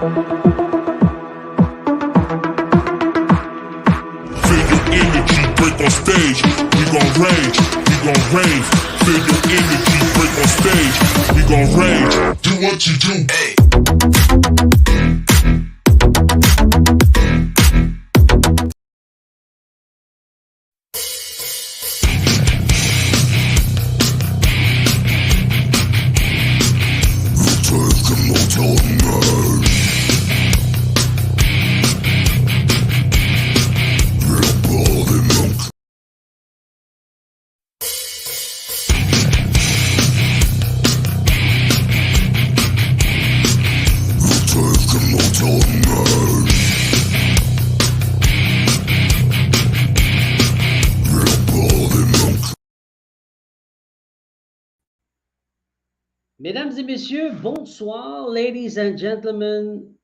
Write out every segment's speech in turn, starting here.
Break on stage, we gon' rage, we gon' rave. Feel your energy, break on stage, we gon' rage. Do what you do, hey. Mesdames et messieurs, bonsoir, ladies and gentlemen.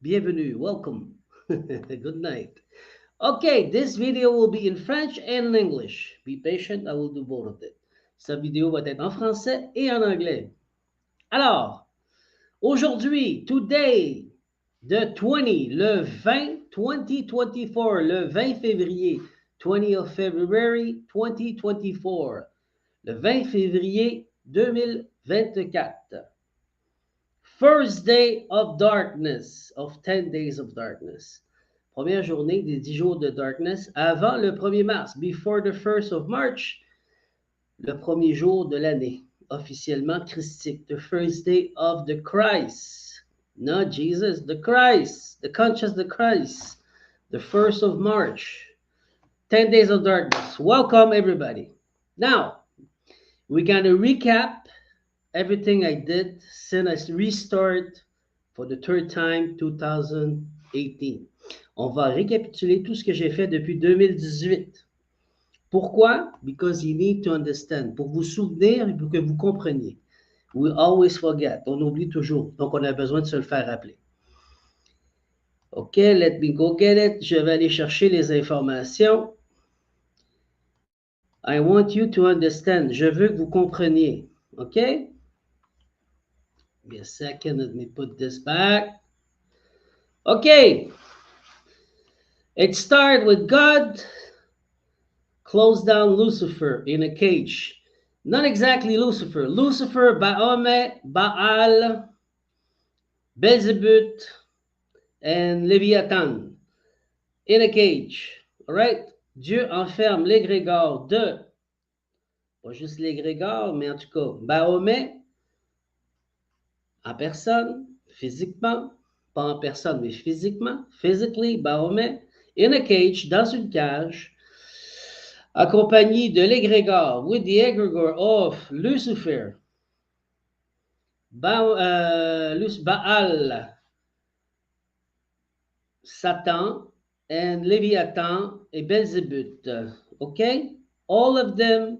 Bienvenue, welcome. Good night. Okay, this video will be in French and in English. Be patient, I will do both of them. Cette vidéo va être en français et en anglais. Alors, aujourd'hui, today, le 20 février, 20 of February 2024. Le 20 février 2024. First day of darkness, of 10 days of darkness. Première journée des 10 jours de darkness avant le 1er mars, before the 1st of March, le premier jour de l'année, officiellement christique, the first day of the Christ. Not Jesus, the Christ, the conscious the Christ, the 1st of March, 10 days of darkness. Welcome everybody. Now, we're going to recap everything I did since I restart for the third time 2018. On va récapituler tout ce que j'ai fait depuis 2018. Pourquoi? Because you need to understand. Pour vous souvenir et pour que vous compreniez. We always forget. On oublie toujours. Donc, on a besoin de se le faire rappeler. OK, let me go get it. Je vais aller chercher les informations. I want you to understand. Je veux que vous compreniez. Okay? Give me a second. Let me put this back. Okay. It started with God closed down Lucifer in a cage. Not exactly Lucifer. Lucifer, Baphomet, Baal, Beelzebub, and Léviathan in a cage. All right? Dieu enferme l'égrégore de, pas juste l'égrégore, mais en tout cas, Baphomet, en personne, physiquement, pas en personne, mais physiquement, physically, Baphomet, in a cage, dans une cage, accompagné de l'égrégore, with the egregore of Lucifer, Baal, Satan, and Léviathan et Beelzebub. Okay? All of them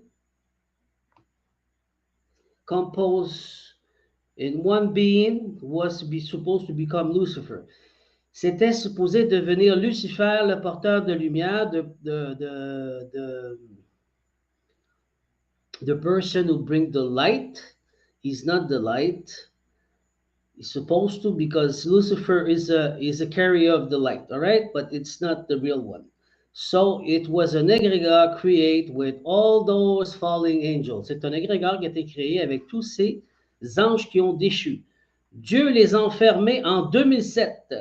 compose in one being was supposed to become Lucifer. C'était supposé devenir Lucifer, le porteur de lumière, the person who brings the light. He's not the light. He's supposed to, because Lucifer is a carrier of the light, all right? But it's not the real one. So it was an egregore created with all those falling angels. C'est un égrégore qui a été créé avec tous ces anges qui ont déchu. Dieu les a enfermés en 2007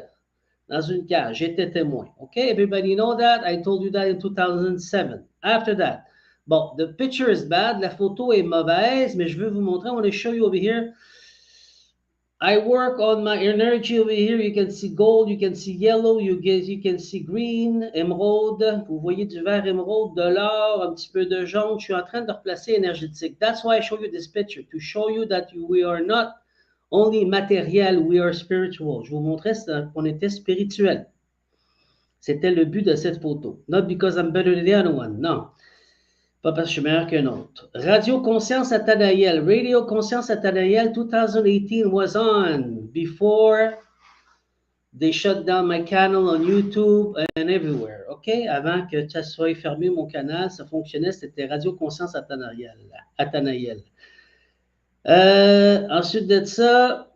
dans une cage. J'étais témoin. Okay, everybody know that? I told you that in 2007. After that, bon, the picture is bad. La photo est mauvaise, mais je veux vous montrer. I want to show you over here. I work on my energy over here. You can see gold, you can see yellow, you can see green, emerald. Vous voyez du vert émeraude, de l'or, un petit peu de jaune. Je suis en train de replacer énergétique. That's why I show you this picture, to show you that we are not only matériel, we are spiritual. Je vous montrais qu'on était spirituel. C'était le but de cette photo. Not because I'm better than the other one. Non. Pas parce que je suis meilleur qu'un autre. Radio Conscience Atanaïel. Radio Conscience Atanaïel 2018 was on before they shut down my channel on YouTube and everywhere. OK? Avant que ça soit fermé mon canal, ça fonctionnait. C'était Radio Conscience Atanaïel. Ensuite de ça,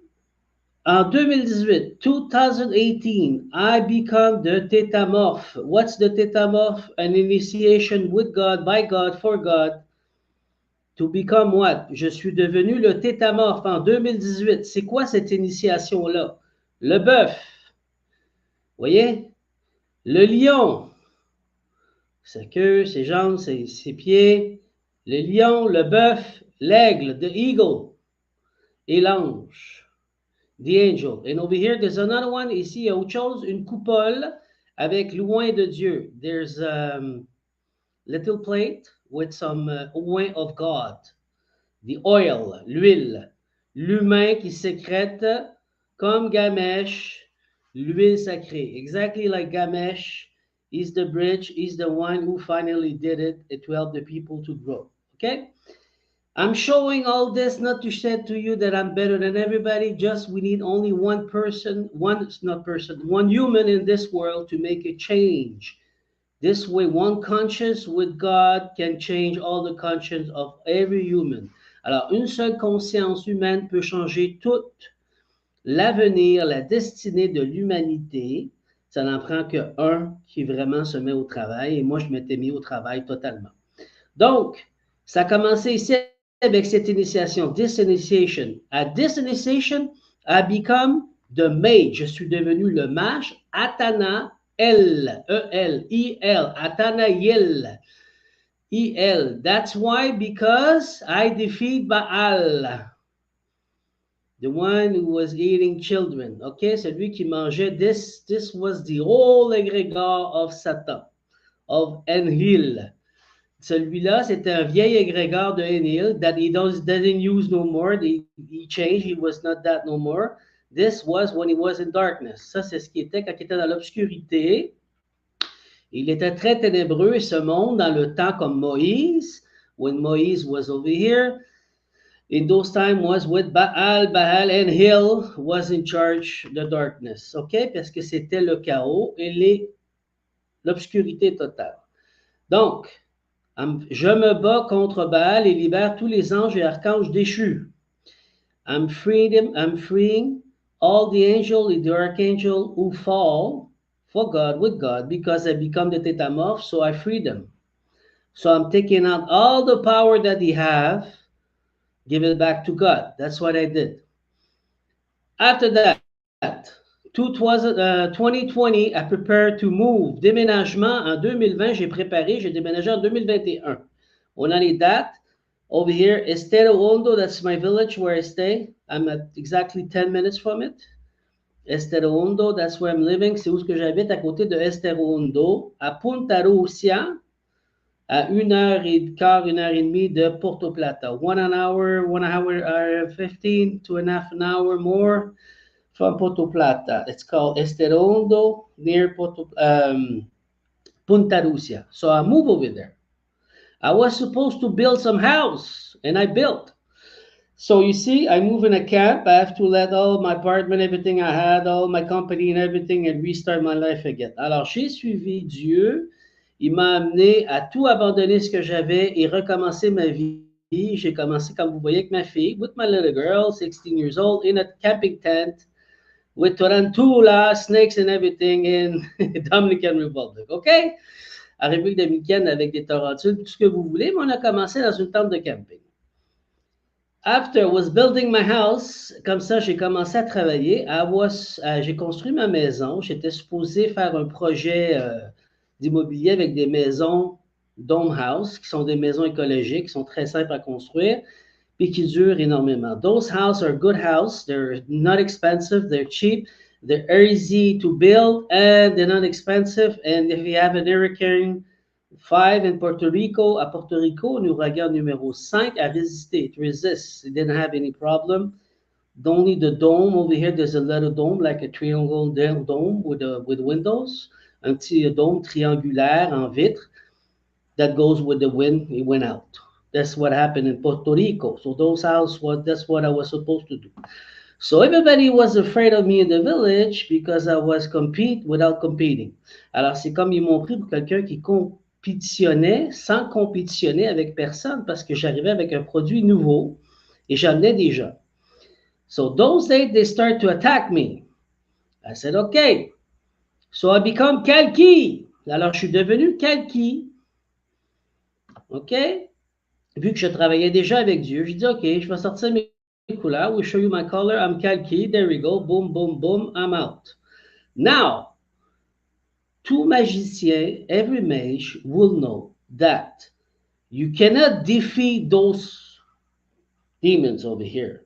En 2018, 2018, I become the tétamorphe. What's the tétamorphe? An initiation with God, by God, for God. To become what? Je suis devenu le tétamorphe en 2018. C'est quoi cette initiation-là? Le bœuf. Voyez? Le lion. Sa queue, ses jambes, ses pieds. Le lion, le bœuf, l'aigle, the eagle. Et l'ange. The angel. And over here, there's another one. Ici, il y a autre chose, une coupole avec l'oint de Dieu. There's a little plate with some oint of God. The oil, l'huile. L'humain qui sécrète comme Gamesh, l'huile sacrée. Exactly like Gamesh is the bridge, is the one who finally did it to help the people to grow. Okay? I'm showing all this not to say to you that I'm better than everybody. Just we need only one person, one human in this world to make a change. This way, one conscience with God can change all the conscience of every human. Alors, une seule conscience humaine peut changer tout l'avenir, la destinée de l'humanité. Ça n'en prend qu'un qui vraiment se met au travail. Et moi, je m'étais mis au travail totalement. Donc, ça a commencé ici avec cette initiation, this initiation. At this initiation, I become the mage. Je suis devenu le mage, Atana, E-L, Atana Yel, E-L. That's why, because I defeat Baal, the one who was eating children. Okay, celui qui mangeait, this was the whole egregore of Satan, of Enlil. Celui-là, c'était un vieil égrégore de Enlil that he doesn't use no more. He changed. He was not that no more. This was when he was in darkness. Ça, c'est ce qui était quand il était dans l'obscurité. Il était très ténébreux, ce monde, dans le temps comme Moïse. When Moïse was over here, in those times was with Baal, and Hill was in charge the darkness. OK? Parce que c'était le chaos et l'obscurité totale. Donc, je me bats contre Baal et libère tous les anges et archanges déchus. I'm freeing all the angels and the archangel who fall for God, with God, because I become the tetamorph, so I free them. So I'm taking out all the power that they have, give it back to God. That's what I did. After that, 2020, I prepared to move. Déménagement en 2020, j'ai déménagé en 2021. On a les dates. Over here, Estero Hondo, that's my village where I stay. I'm at exactly 10 minutes from it. Estero Hondo, that's where I'm living. C'est où ce que j'habite, à côté de Estero Hondo. À Punta Rusia, à 1h15, 1h30 de Porto Plata. 1 hour, 15 to a half an hour more from Porto Plata. It's called Estero Hondo, near Punta Rusia. So I move over there. I was supposed to build some house, and I built. So you see, I move in a camp. I have to let all my apartment, everything I had, all my company and everything, and restart my life again. Alors, j'ai suivi Dieu. Il m'a amené à tout abandonner ce que j'avais et recommencer ma vie. J'ai commencé, comme vous voyez, avec ma fille, with my little girl, 16 years old, in a camping tent, with tarantula, snakes and everything in Dominican Republic. OK? À République dominicaine avec des tarentules, tout ce que vous voulez, mais on a commencé dans une tente de camping. After I was building my house, comme ça, j'ai commencé à travailler. J'ai construit ma maison. J'étais supposé faire un projet d'immobilier avec des maisons dome house, qui sont des maisons écologiques, qui sont très simples à construire, puis qui durent énormément. Those houses are good houses. They're not expensive. They're cheap. They're easy to build, and they're not expensive. And if you have an hurricane 5 in Puerto Rico, à Porto Rico, un ouragan numéro 5 a résisté. It resists. It didn't have any problem. Only the dome over here, there's a little dome, like a triangle dome with windows. Un petit dôme triangulaire en vitre that goes with the wind. It went out. That's what happened in Puerto Rico. So that's what I was supposed to do. So everybody was afraid of me in the village because I was compete without competing. Alors c'est comme ils m'ont pris pour quelqu'un qui compétitionnait sans compétitionner avec personne parce que j'arrivais avec un produit nouveau et j'amenais des gens. So those days they start to attack me. I said, okay. So I become Kalki. Alors je suis devenu Kalki. OK? Vu que je travaillais déjà avec Dieu, je dis, OK, je vais sortir mes couleurs. We show you my color. I'm Kalki. There we go. Boom, boom, boom. I'm out. Now, tout magicien, every mage will know that you cannot defeat those demons over here.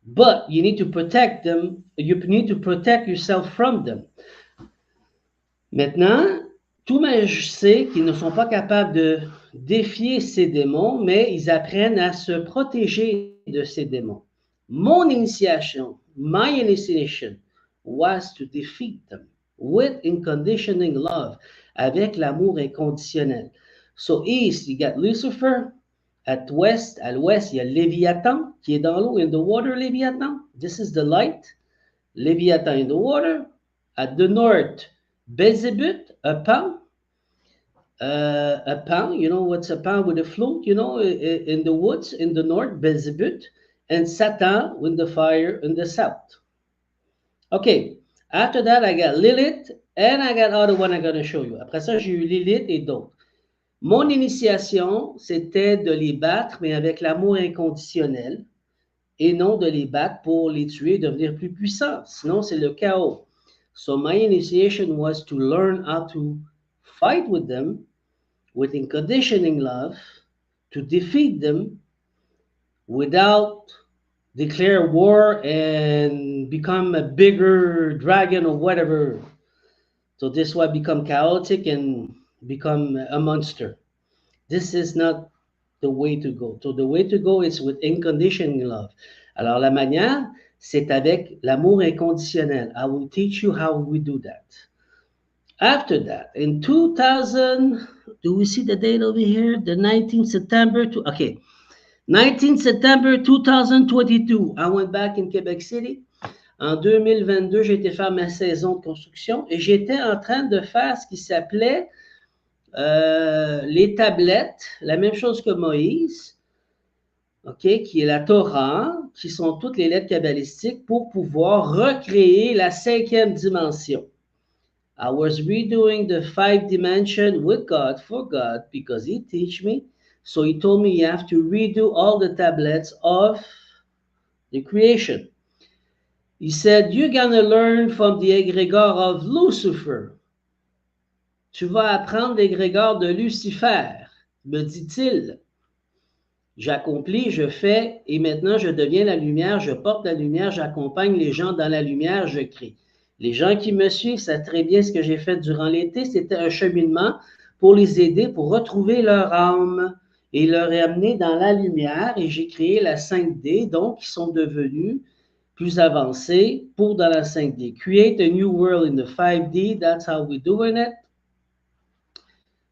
But you need to protect them. You need to protect yourself from them. Maintenant, tout mage sait qu'ils ne sont pas capables de défier ces démons, mais ils apprennent à se protéger de ces démons. Mon initiation, my initiation, was to defeat them with unconditioning love, avec l'amour inconditionnel. So east, you got Lucifer. À l'ouest, il y a Léviathan, qui est dans l'eau, in the water, Léviathan. This is the light. Léviathan in the water. At the north, Beelzebub, a pan. A pan, you know what's a pan with a flute, in the woods in the north, Beelzebub, and Satan with the fire in the south. Okay, after that, I got Lilith, and I got other one I'm going to show you. Après ça, j'ai eu Lilith et d'autres. Mon initiation, c'était de les battre, mais avec l'amour inconditionnel, et non de les battre pour les tuer, devenir plus puissants. Sinon, c'est le chaos. So my initiation was to learn how to fight with them with unconditioning love, to defeat them without declare war and become a bigger dragon or whatever. So this way become chaotic and become a monster. This is not the way to go. So the way to go is with unconditional love. Alors la manière, c'est avec l'amour inconditionnel. I will teach you how we do that. After that, in 2000, do we see the date over here? The 19th September, okay. 19 September 2022, I went back in Quebec City. En 2022, j'ai été faire ma saison de construction et j'étais en train de faire ce qui s'appelait les tablettes, la même chose que Moïse, okay, qui est la Torah, qui sont toutes les lettres kabbalistiques pour pouvoir recréer la 5e dimension. I was redoing the 5 dimension with God for God because he teach me. So he told me you have to redo all the tablets of the creation. He said, you're going to learn from the egregore of Lucifer. Tu vas apprendre l'égrégore de Lucifer, me dit-il. J'accomplis, je fais, et maintenant je deviens la lumière, je porte la lumière, j'accompagne les gens dans la lumière, je crée. Les gens qui me suivent savent très bien ce que j'ai fait durant l'été. C'était un cheminement pour les aider, pour retrouver leur âme et leur amener dans la lumière. Et j'ai créé la 5D, donc ils sont devenus plus avancés pour dans la 5D. Create a new world in the 5D, that's how we're doing it.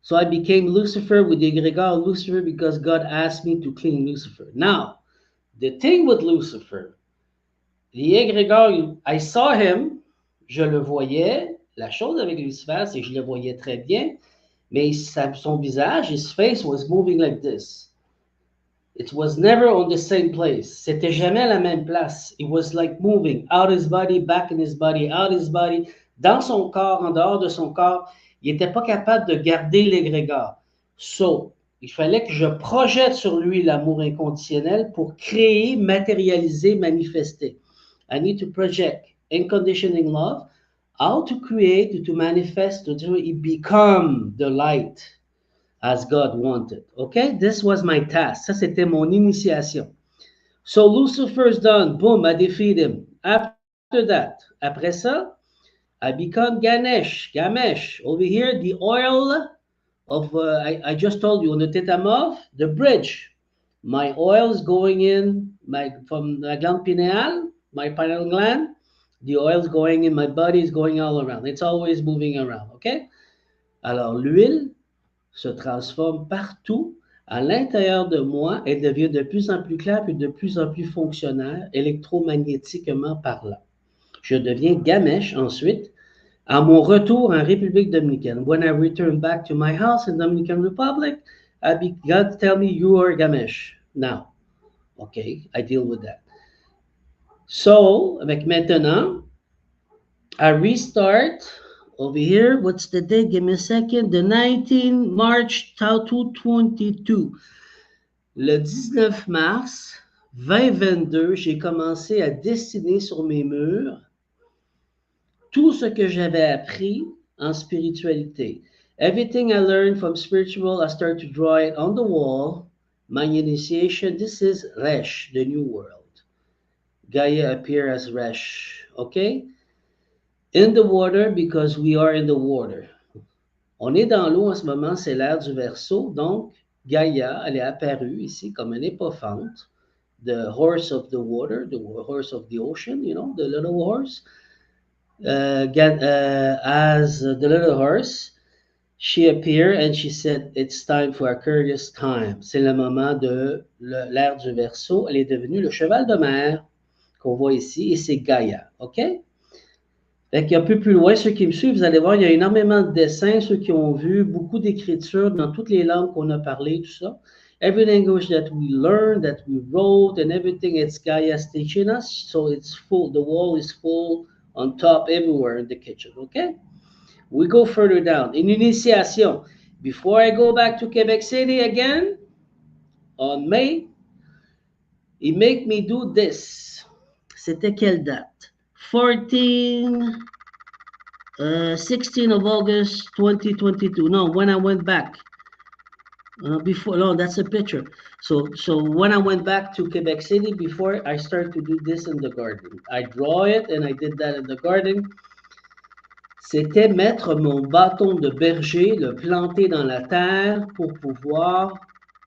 So I became Lucifer with the egregore Lucifer because God asked me to clean Lucifer. Now, the thing with Lucifer, the egregore, I saw him, je le voyais. La chose avec Lucifer, c'est que je le voyais très bien, mais son visage, his face was moving like this. It was never on the same place. C'était jamais à la même place. It was like moving out his body, back in his body, out his body, dans son corps, en dehors de son corps. Il n'était pas capable de garder l'égrégore. So, il fallait que je projette sur lui l'amour inconditionnel pour créer, matérialiser, manifester. I need to project unconditioning love, how to create, to manifest, to become the light as God wanted. Okay? This was my task. Ça, c'était mon initiation. So Lucifer's done. Boom, I defeat him. After that, après ça, I become Ganesh. Over here, the oil of, I just told you, on the tétamorphe, the bridge. My oil is going in from the glande pineal, my pineal gland. The oil is going in my body, is going all around. It's always moving around, okay? Alors, l'huile se transforme partout à l'intérieur de moi. Elle devient de plus en plus claire puis de plus en plus fonctionnaire, électromagnétiquement parlant. Je deviens Ganesh ensuite. À mon retour en République dominicaine, when I returned back to my house in Dominican Republic, God tell me you are Ganesh now. Okay, I deal with that. So, avec maintenant, I restart over here. What's the date? Give me a second. The 19 March 2022. Le 19 mars 2022, j'ai commencé à dessiner sur mes murs tout ce que j'avais appris en spiritualité. Everything I learned from spiritual, I start to draw it on the wall. My initiation, this is Resh, the new world. Gaia appear as Resh, okay? In the water because we are in the water. On est dans l'eau en ce moment, c'est l'ère du Verseau, donc Gaia, elle est apparue ici comme une hippofante, the horse of the water, the horse of the ocean, you know, the little horse. As the little horse, she appeared and she said, it's time for Aquarius time. C'est le moment de l'ère du Verseau. Elle est devenue le cheval de mer qu'on voit ici et c'est Gaïa, OK? Fait qu'un peu plus loin, ceux qui me suivent, vous allez voir, il y a énormément de dessins, ceux qui ont vu, beaucoup d'écritures dans toutes les langues qu'on a parlé, tout ça. Every language that we learned, that we wrote, and everything, it's Gaia's teaching us. So it's full, the wall is full on top everywhere in the kitchen, okay? We go further down. Une initiation. Before I go back to Quebec City again, on May, he make me do this. C'était quelle date? 16 of August 2022. No, when I went back. Before, no, that's a picture. So when I went back to Quebec City, before I started to do this in the garden. I draw it and I did that in the garden. C'était mettre mon bâton de berger, le planter dans la terre pour pouvoir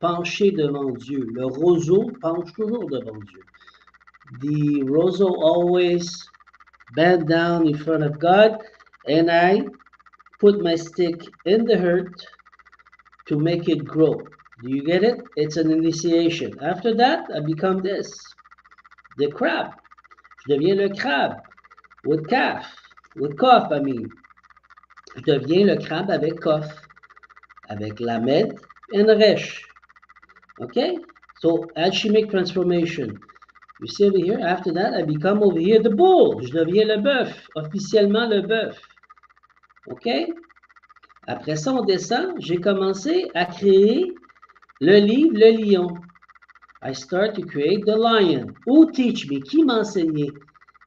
pencher devant Dieu. Le roseau penche toujours devant Dieu. The roseau always bend down in front of God, and I put my stick in the earth to make it grow. Do you get it? It's an initiation. After that, I become this, the crab. Je deviens le crabe, with cough, I mean. Je deviens le crabe avec cough, avec lamed and resh. Okay? So, alchemic transformation. You see over here, after that, I become over here the bull. Je deviens le bœuf, officiellement le bœuf. OK? Après ça, on descend. J'ai commencé à créer le livre Le Lion. I start to create the lion. Who teach me? Qui m'a enseigné?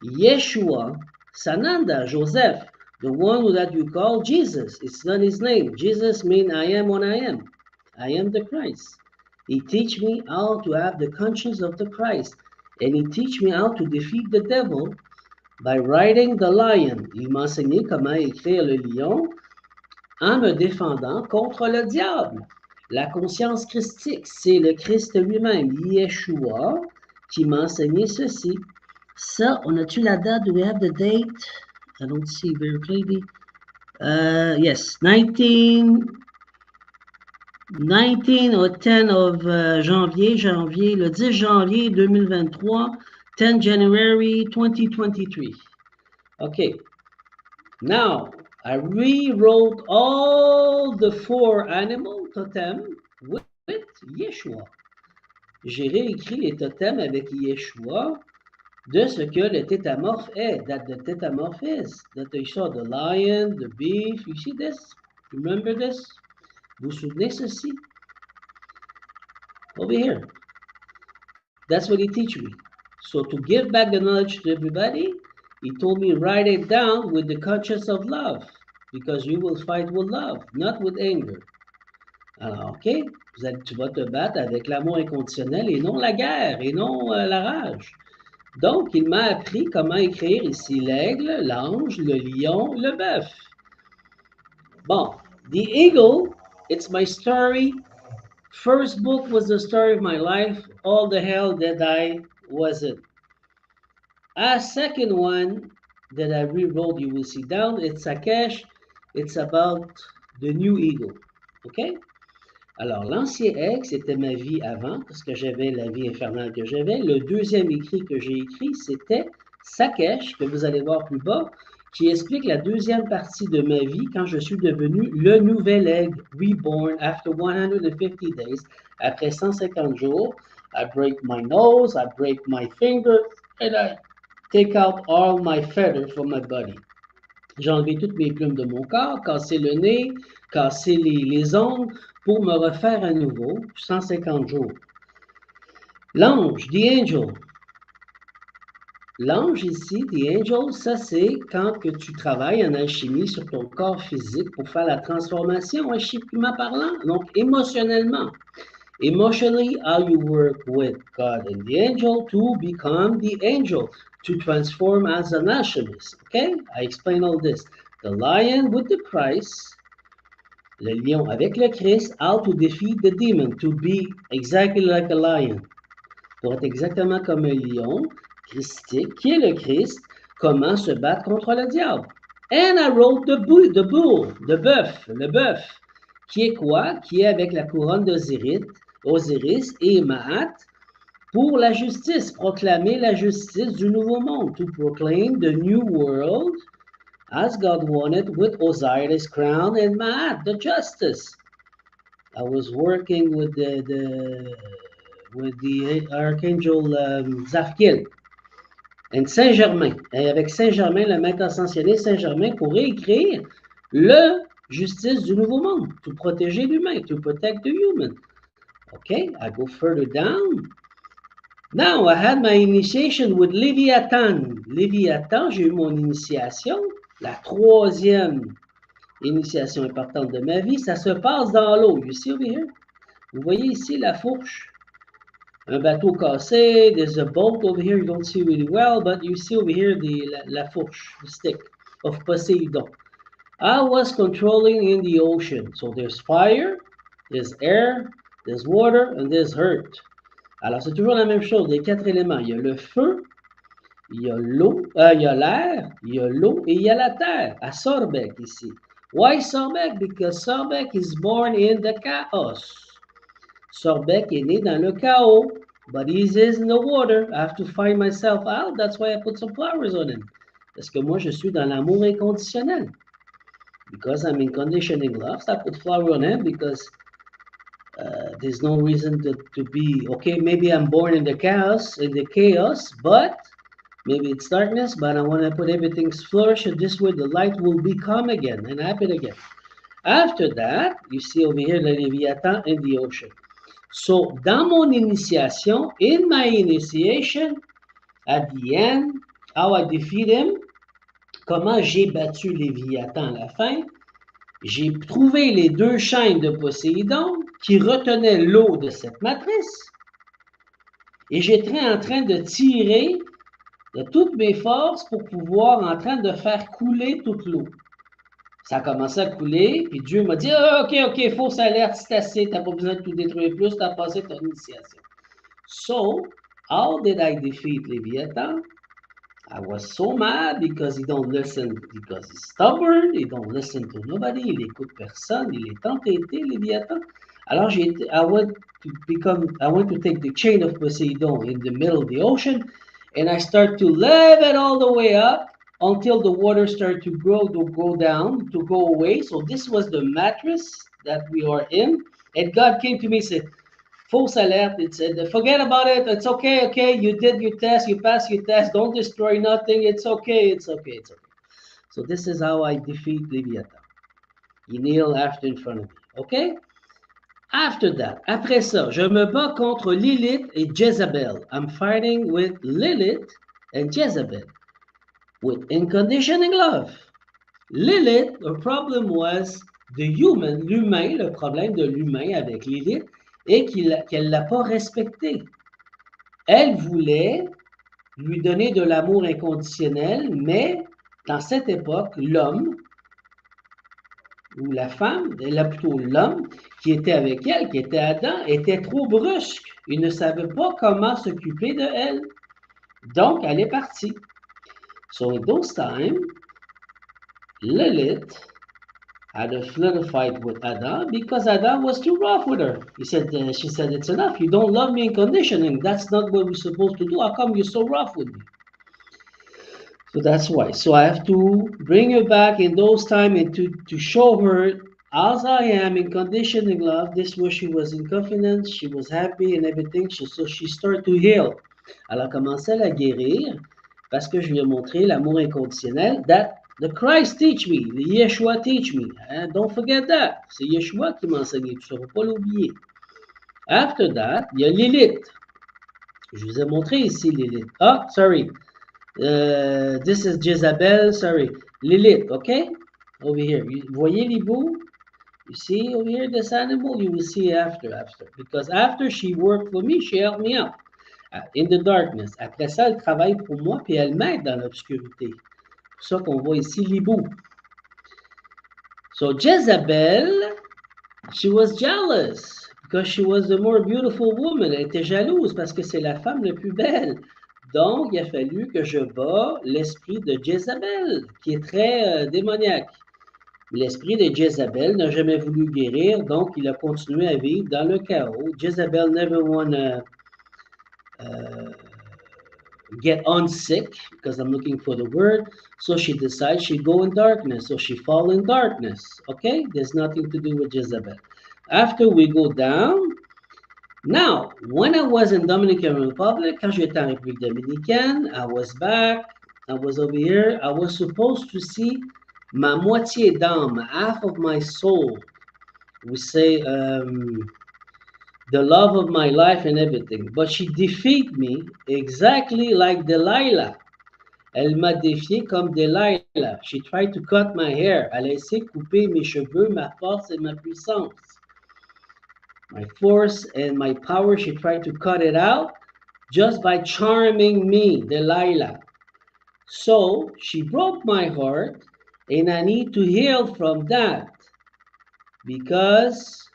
Yeshua, Sananda, Joseph, the one that you call Jesus. It's not his name. Jesus means I am what I am. I am the Christ. He teach me how to have the conscience of the Christ. And he teach me how to defeat the devil by riding the lion. Il m'a enseigné comment écrire le lion en me défendant contre le diable. La conscience christique, c'est le Christ lui-même, Yeshua, qui m'a enseigné ceci. Ça, on a-tu la date? Do we have the date? I don't see very clearly. Yes, 19 or 10 of janvier, le 10 janvier 2023, 10 January 2023. Okay, now I rewrote all the 4 animal totems with Yeshua. J'ai réécrit les totems avec Yeshua de ce que le tétamorphe est, that the tétamorphe is, that you saw the lion, the beef, you see this? Remember this? Vous vous souvenez ceci? Over here. That's what he teach me. So to give back the knowledge to everybody, he told me write it down with the conscience of love, because you will fight with love, not with anger. Alors, OK, tu vas te battre avec l'amour inconditionnel et non la guerre, et non la rage. Donc, il m'a appris comment écrire ici l'aigle, l'ange, le lion, le bœuf. Bon, the eagle, it's my story. First book was the story of my life, all the hell that I was in. A second one that I rewrote, you will see down, it's Sakesh. It's about the new eagle. OK? Alors, l'ancien aigle, c'était ma vie avant, parce que j'avais la vie infernale que j'avais. Le deuxième écrit que j'ai écrit, c'était Sakesh, que vous allez voir plus bas, qui explique la deuxième partie de ma vie quand je suis devenu le nouvel aigle, reborn after 150 days. Après 150 jours, I break my nose, I break my finger, and I Take out all my feathers from my body. J'ai enlevé toutes mes plumes de mon corps, cassé le nez, cassé les ongles pour me refaire à nouveau 150 jours. L'ange, the angel. L'ange ici, the angel, ça c'est quand que tu travailles en alchimie sur ton corps physique pour faire la transformation alchimiquement parlant, donc émotionnellement. Emotionally, how you work with God and the angel to become the angel, to transform as an alchemist. Okay? I explain all this. The lion with the Christ, le lion avec le Christ, how to defeat the demon, to be exactly like a lion. Pour être exactement comme un lion christique, qui est le Christ, comment se battre contre le diable. And I wrote the bull, le bœuf, qui est quoi? Qui est avec la couronne d'Osiris et Maat, pour la justice, proclamer la justice du nouveau monde, to proclaim the new world as God wanted with Osiris' crown and Maat, the justice. I was working with the archangel Zafkiel and Saint-Germain, et avec Saint-Germain, le maître ascensionné Saint-Germain, pour réécrire le justice du nouveau monde, to protéger l'humain, to protect the human. Okay, I go further down. Now, I had my initiation with Léviathan. Léviathan, j'ai eu mon initiation, la troisième initiation importante de ma vie, ça se passe dans l'eau. You see over here? Vous voyez ici la fourche. Un bateau cassé, there's a boat over here, you don't see really well, but you see over here la fourche, the stick of Poseidon. I was controlling in the ocean. So there's fire, there's air, there's water, and there's earth. Alors c'est toujours la même chose, les quatre éléments. Il y a le feu, il y a l'eau, il y a l'air, il y a l'eau et il y a la terre. À Sorbeck ici. Why Sorbeck? Because Sorbeck is born in the chaos. Sorbeck est né dans le chaos, but he is in the water. I have to find myself out. That's why I put some flowers on him. Parce que moi, je suis dans l'amour inconditionnel. Because I'm in conditioning love, so I put flower on him because there's no reason to be, okay, maybe I'm born in the chaos, but maybe it's darkness, but I want to put everything flourish, and this way the light will become again and happen again. After that, you see over here the Leviathan in the ocean. So, dans mon initiation, in my initiation, at the end, how I defeat him, comment j'ai battu Léviathan à la fin, j'ai trouvé les deux chaînes de Poséidon qui retenaient l'eau de cette matrice et j'étais en train de tirer de toutes mes forces pour pouvoir en train de faire couler toute l'eau. Ça a commencé à couler, puis Dieu m'a dit « OK, fausse alerte, c'est assez, t'as pas besoin de tout détruire plus, t'as passé ton initiation. » So, how did I defeat Léviathan? I was so mad because he don't listen, because he's stubborn, he don't listen to nobody, il écoute personne, il est entêté, Léviathan. Alors I went to take the chain of Poseidon in the middle of the ocean, and I start to leave it all the way up until the water started to go down, to go away. So this was the mattress that we are in, and God came to me and said, false alert, it said, forget about it, it's okay, you did your test, you passed your test, don't destroy nothing, it's okay. So this is how I defeat Leviathan. He kneel after in front of me, okay? After that, après ça, je me bats contre Lilith et Jezebel. I'm fighting with Lilith and Jezebel with unconditioning love. Lilith, the problem was l'humain, le problème de l'humain avec Lilith, et qu'elle ne l'a pas respecté. Elle voulait lui donner de l'amour inconditionnel, mais dans cette époque, l'homme, ou la femme, plutôt l'homme, qui était avec elle, qui était Adam, était trop brusque. Il ne savait pas comment s'occuper de elle. Donc, elle est partie. So, in those times, Lilith had a little fight with Adam because Adam was too rough with her. She said, it's enough. You don't love me in conditioning. That's not what we're supposed to do. How come you're so rough with me? So that's why. So I have to bring her back in those times and to show her as I am in conditioning love. This was she was in confidence, she was happy and everything. So she started to heal. Elle a commencé à la guérir. Parce que je lui ai montré l'amour inconditionnel that the Christ teach me, the Yeshua teach me. Don't forget that. C'est Yeshua qui m'a enseigné tout ça, il ne faut pas l'oublier. After that, il y a Lilith. Je vous ai montré ici Lilith. Ah, sorry. This is Jezebel, sorry. Lilith, okay? Over here. Vous voyez les bouts? You see over here this animal? You will see after. Because after she worked for me, she helped me out. In the darkness. Après ça, elle travaille pour moi, puis elle m'aide dans l'obscurité. C'est pour ça qu'on voit ici l'hibou. So Jezebel, she was jealous because she was the more beautiful woman. Elle était jalouse parce que c'est la femme la plus belle. Donc, il a fallu que je bats l'esprit de Jezebel, qui est très démoniaque. L'esprit de Jezebel n'a jamais voulu guérir, donc il a continué à vivre dans le chaos. Jezebel never wanna get unsick, because I'm looking for the word, so she decides she'd go in darkness, so she fall in darkness, okay? There's nothing to do with Jezebel. After we go down, now, when I was in Dominican Republic, quand j'étais en République Dominicaine, I was back, I was over here, I was supposed to see ma moitié d'âme, half of my soul. We say, the love of my life and everything. But she defeated me exactly like Delilah. Elle m'a défié comme Delilah. She tried to cut my hair. Elle a essayé de couper mes cheveux, ma force et ma puissance. My force and my power, she tried to cut it out just by charming me, Delilah. So she broke my heart, and I need to heal from that because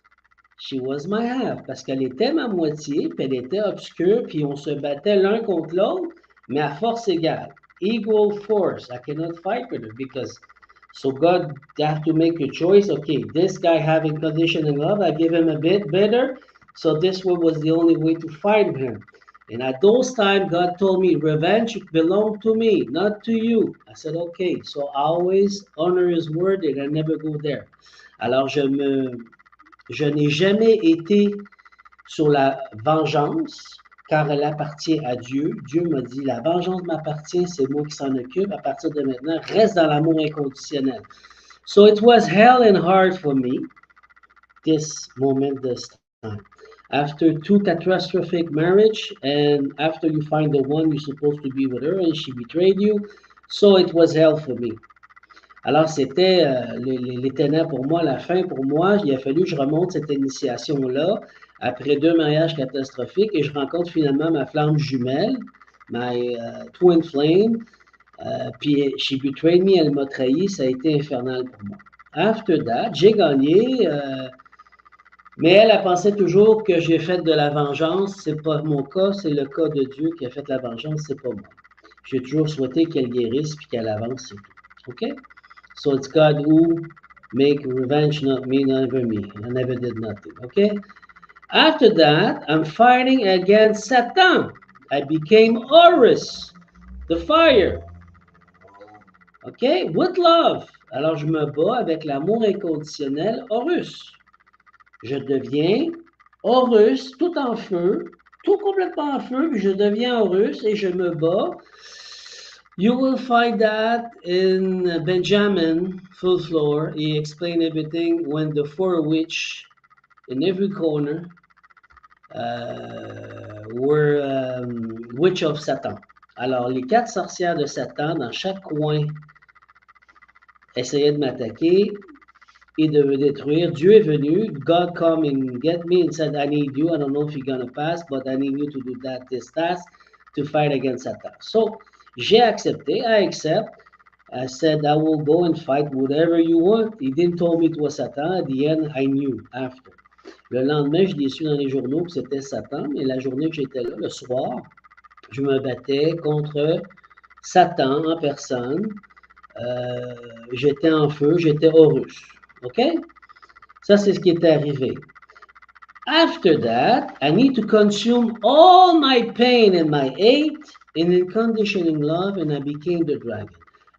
she was my half, parce qu'elle était ma moitié, puis elle était obscure, puis on se battait l'un contre l'autre, mais à force égale. Equal force. I cannot fight with her because, so God have to make a choice. Okay, this guy having conditional love, I give him a bit better, so this one was the only way to fight him. And at those times, God told me, revenge belonged to me, not to you. I said, okay, so I always honor his word and I never go there. Alors, je n'ai jamais été sur la vengeance, car elle appartient à Dieu. Dieu m'a dit, la vengeance m'appartient, c'est moi qui s'en occupe. À partir de maintenant, reste dans l'amour inconditionnel. So it was hell and hard for me, this moment, this time. After 2 catastrophic marriage, and after you find the one you're supposed to be with her, and she betrayed you, so it was hell for me. Alors, c'était les ténèbres pour moi, la fin pour moi. Il a fallu que je remonte cette initiation-là après 2 mariages catastrophiques et je rencontre finalement ma flamme jumelle, my twin flame. Puis, she betrayed me, elle m'a trahi, ça a été infernal pour moi. After that, j'ai gagné, mais elle pensait toujours que j'ai fait de la vengeance. C'est pas mon cas, c'est le cas de Dieu qui a fait la vengeance, c'est pas moi. J'ai toujours souhaité qu'elle guérisse puis qu'elle avance, c'est tout. OK? So it's God who make revenge, not me, never me. I never did nothing, okay? After that, I'm fighting against Satan. I became Horus, the fire. Okay? With love. Alors, je me bats avec l'amour inconditionnel, Horus. Je deviens Horus, tout en feu, tout complètement en feu, puis je deviens Horus et je me bats. You will find that in Benjamin, full floor. He explained everything when the 4 witch in every corner were witch of Satan. Alors, les 4 sorcières de Satan dans chaque coin essayaient de m'attaquer et de me détruire. Dieu est venu. God come and get me and said, I need you. I don't know if you're going to pass, but I need you to do this task to fight against Satan. So, j'ai accepté. I accept. I said, I will go and fight whatever you want. He didn't tell me it was Satan. At the end, I knew after. Le lendemain, je l'ai su dans les journaux que c'était Satan, mais la journée que j'étais là, le soir, je me battais contre Satan en personne. J'étais en feu, j'étais Horus. OK? Ça, c'est ce qui est arrivé. After that, I need to consume all my pain and my hate in unconditioning love, and I became the dragon.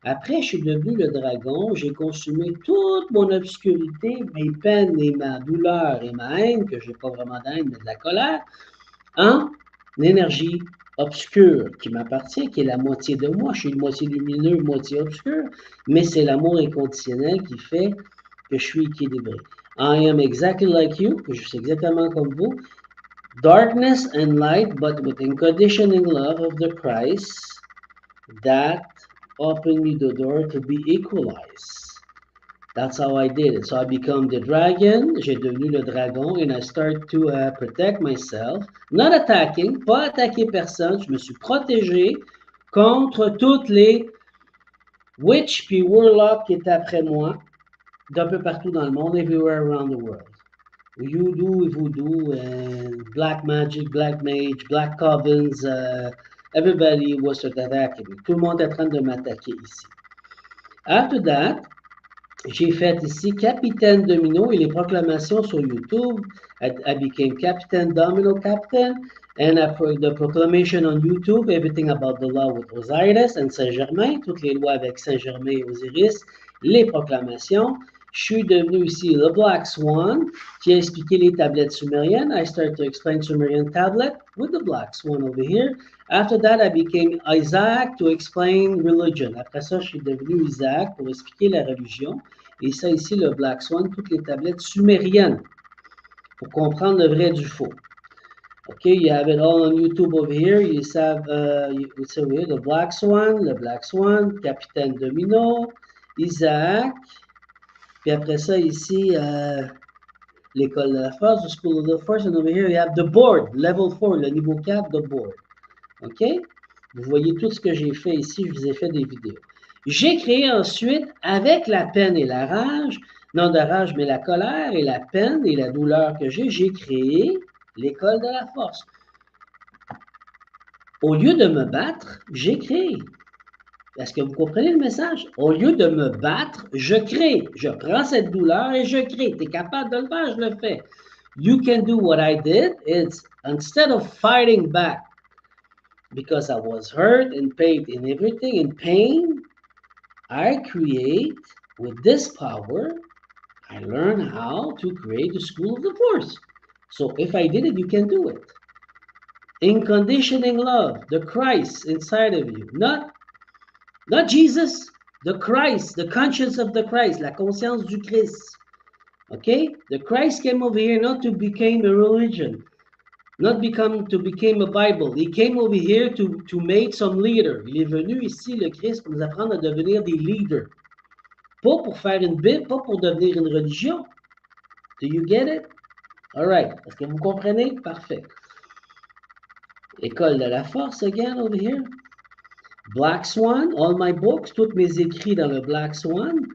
Après, je suis devenu le dragon, j'ai consumé toute mon obscurité, mes peines et ma douleur et ma haine, que je n'ai pas vraiment d'haine, mais de la colère, en énergie obscur qui m'appartient, qui est la moitié de moi. Je suis une moitié lumineux, moitié obscur, mais c'est l'amour inconditionnel qui fait que je suis équilibré. I am exactly like you, que je suis exactement comme vous. Darkness and light, but with unconditioning love of the Christ that opened me the door to be equalized. That's how I did it. So I become the dragon, j'ai devenu le dragon, and I start to protect myself. Not attacking, pas attaquer personne, je me suis protégé contre toutes les witch puis warlock qui étaient après moi, d'un peu partout dans le monde, everywhere around the world. Voodoo, and black magic, black mage, black covens, everybody was attacking me. Tout le monde est en train de m'attaquer ici. After that, j'ai fait ici Capitaine Domino et les proclamations sur YouTube. I became Captain Domino Captain, and the proclamation on YouTube, everything about the law with Osiris and Saint-Germain, toutes les lois avec Saint-Germain et Osiris, les proclamations. Je suis devenu ici le Black Swan, qui a expliqué les tablettes sumériennes. I started to explain Sumerian tablet with the Black Swan over here. After that, I became Isaac to explain religion. Après ça, je suis devenu Isaac pour expliquer la religion. Et ça ici, le Black Swan, toutes les tablettes sumériennes pour comprendre le vrai du faux. Okay, you have it all on YouTube over here. You have it's over here, the Black Swan, Capitaine Domino, Isaac. Puis après ça, ici, l'école de la force, the School of the Force. And over here, you have the board, level 4, le niveau 4, the board. OK? Vous voyez tout ce que j'ai fait ici. Je vous ai fait des vidéos. J'ai créé ensuite, avec la peine et la rage, non de rage, mais la colère et la peine et la douleur que j'ai créé l'école de la force. Au lieu de me battre, j'ai créé. Est-ce que vous comprenez le message? Au lieu de me battre, je crée. Je prends cette douleur et je crée. Tu es capable de le faire, je le fais. You can do what I did. It's instead of fighting back because I was hurt and pain and everything in pain, I create with this power, I learn how to create the school of the force. So if I did it, you can do it. In conditioning love, the Christ inside of you, not Jesus, the Christ, the conscience of the Christ, la conscience du Christ. Okay? The Christ came over here not to become a religion, not to become a Bible. He came over here to make some leader. Il est venu ici, le Christ, pour nous apprendre à devenir des leaders. Pas pour faire une Bible, pas pour devenir une religion. Do you get it? All right. Est-ce que vous comprenez? Parfait. École de la force, again, over here. Black Swan, all my books, tous mes écrits dans le Black Swan.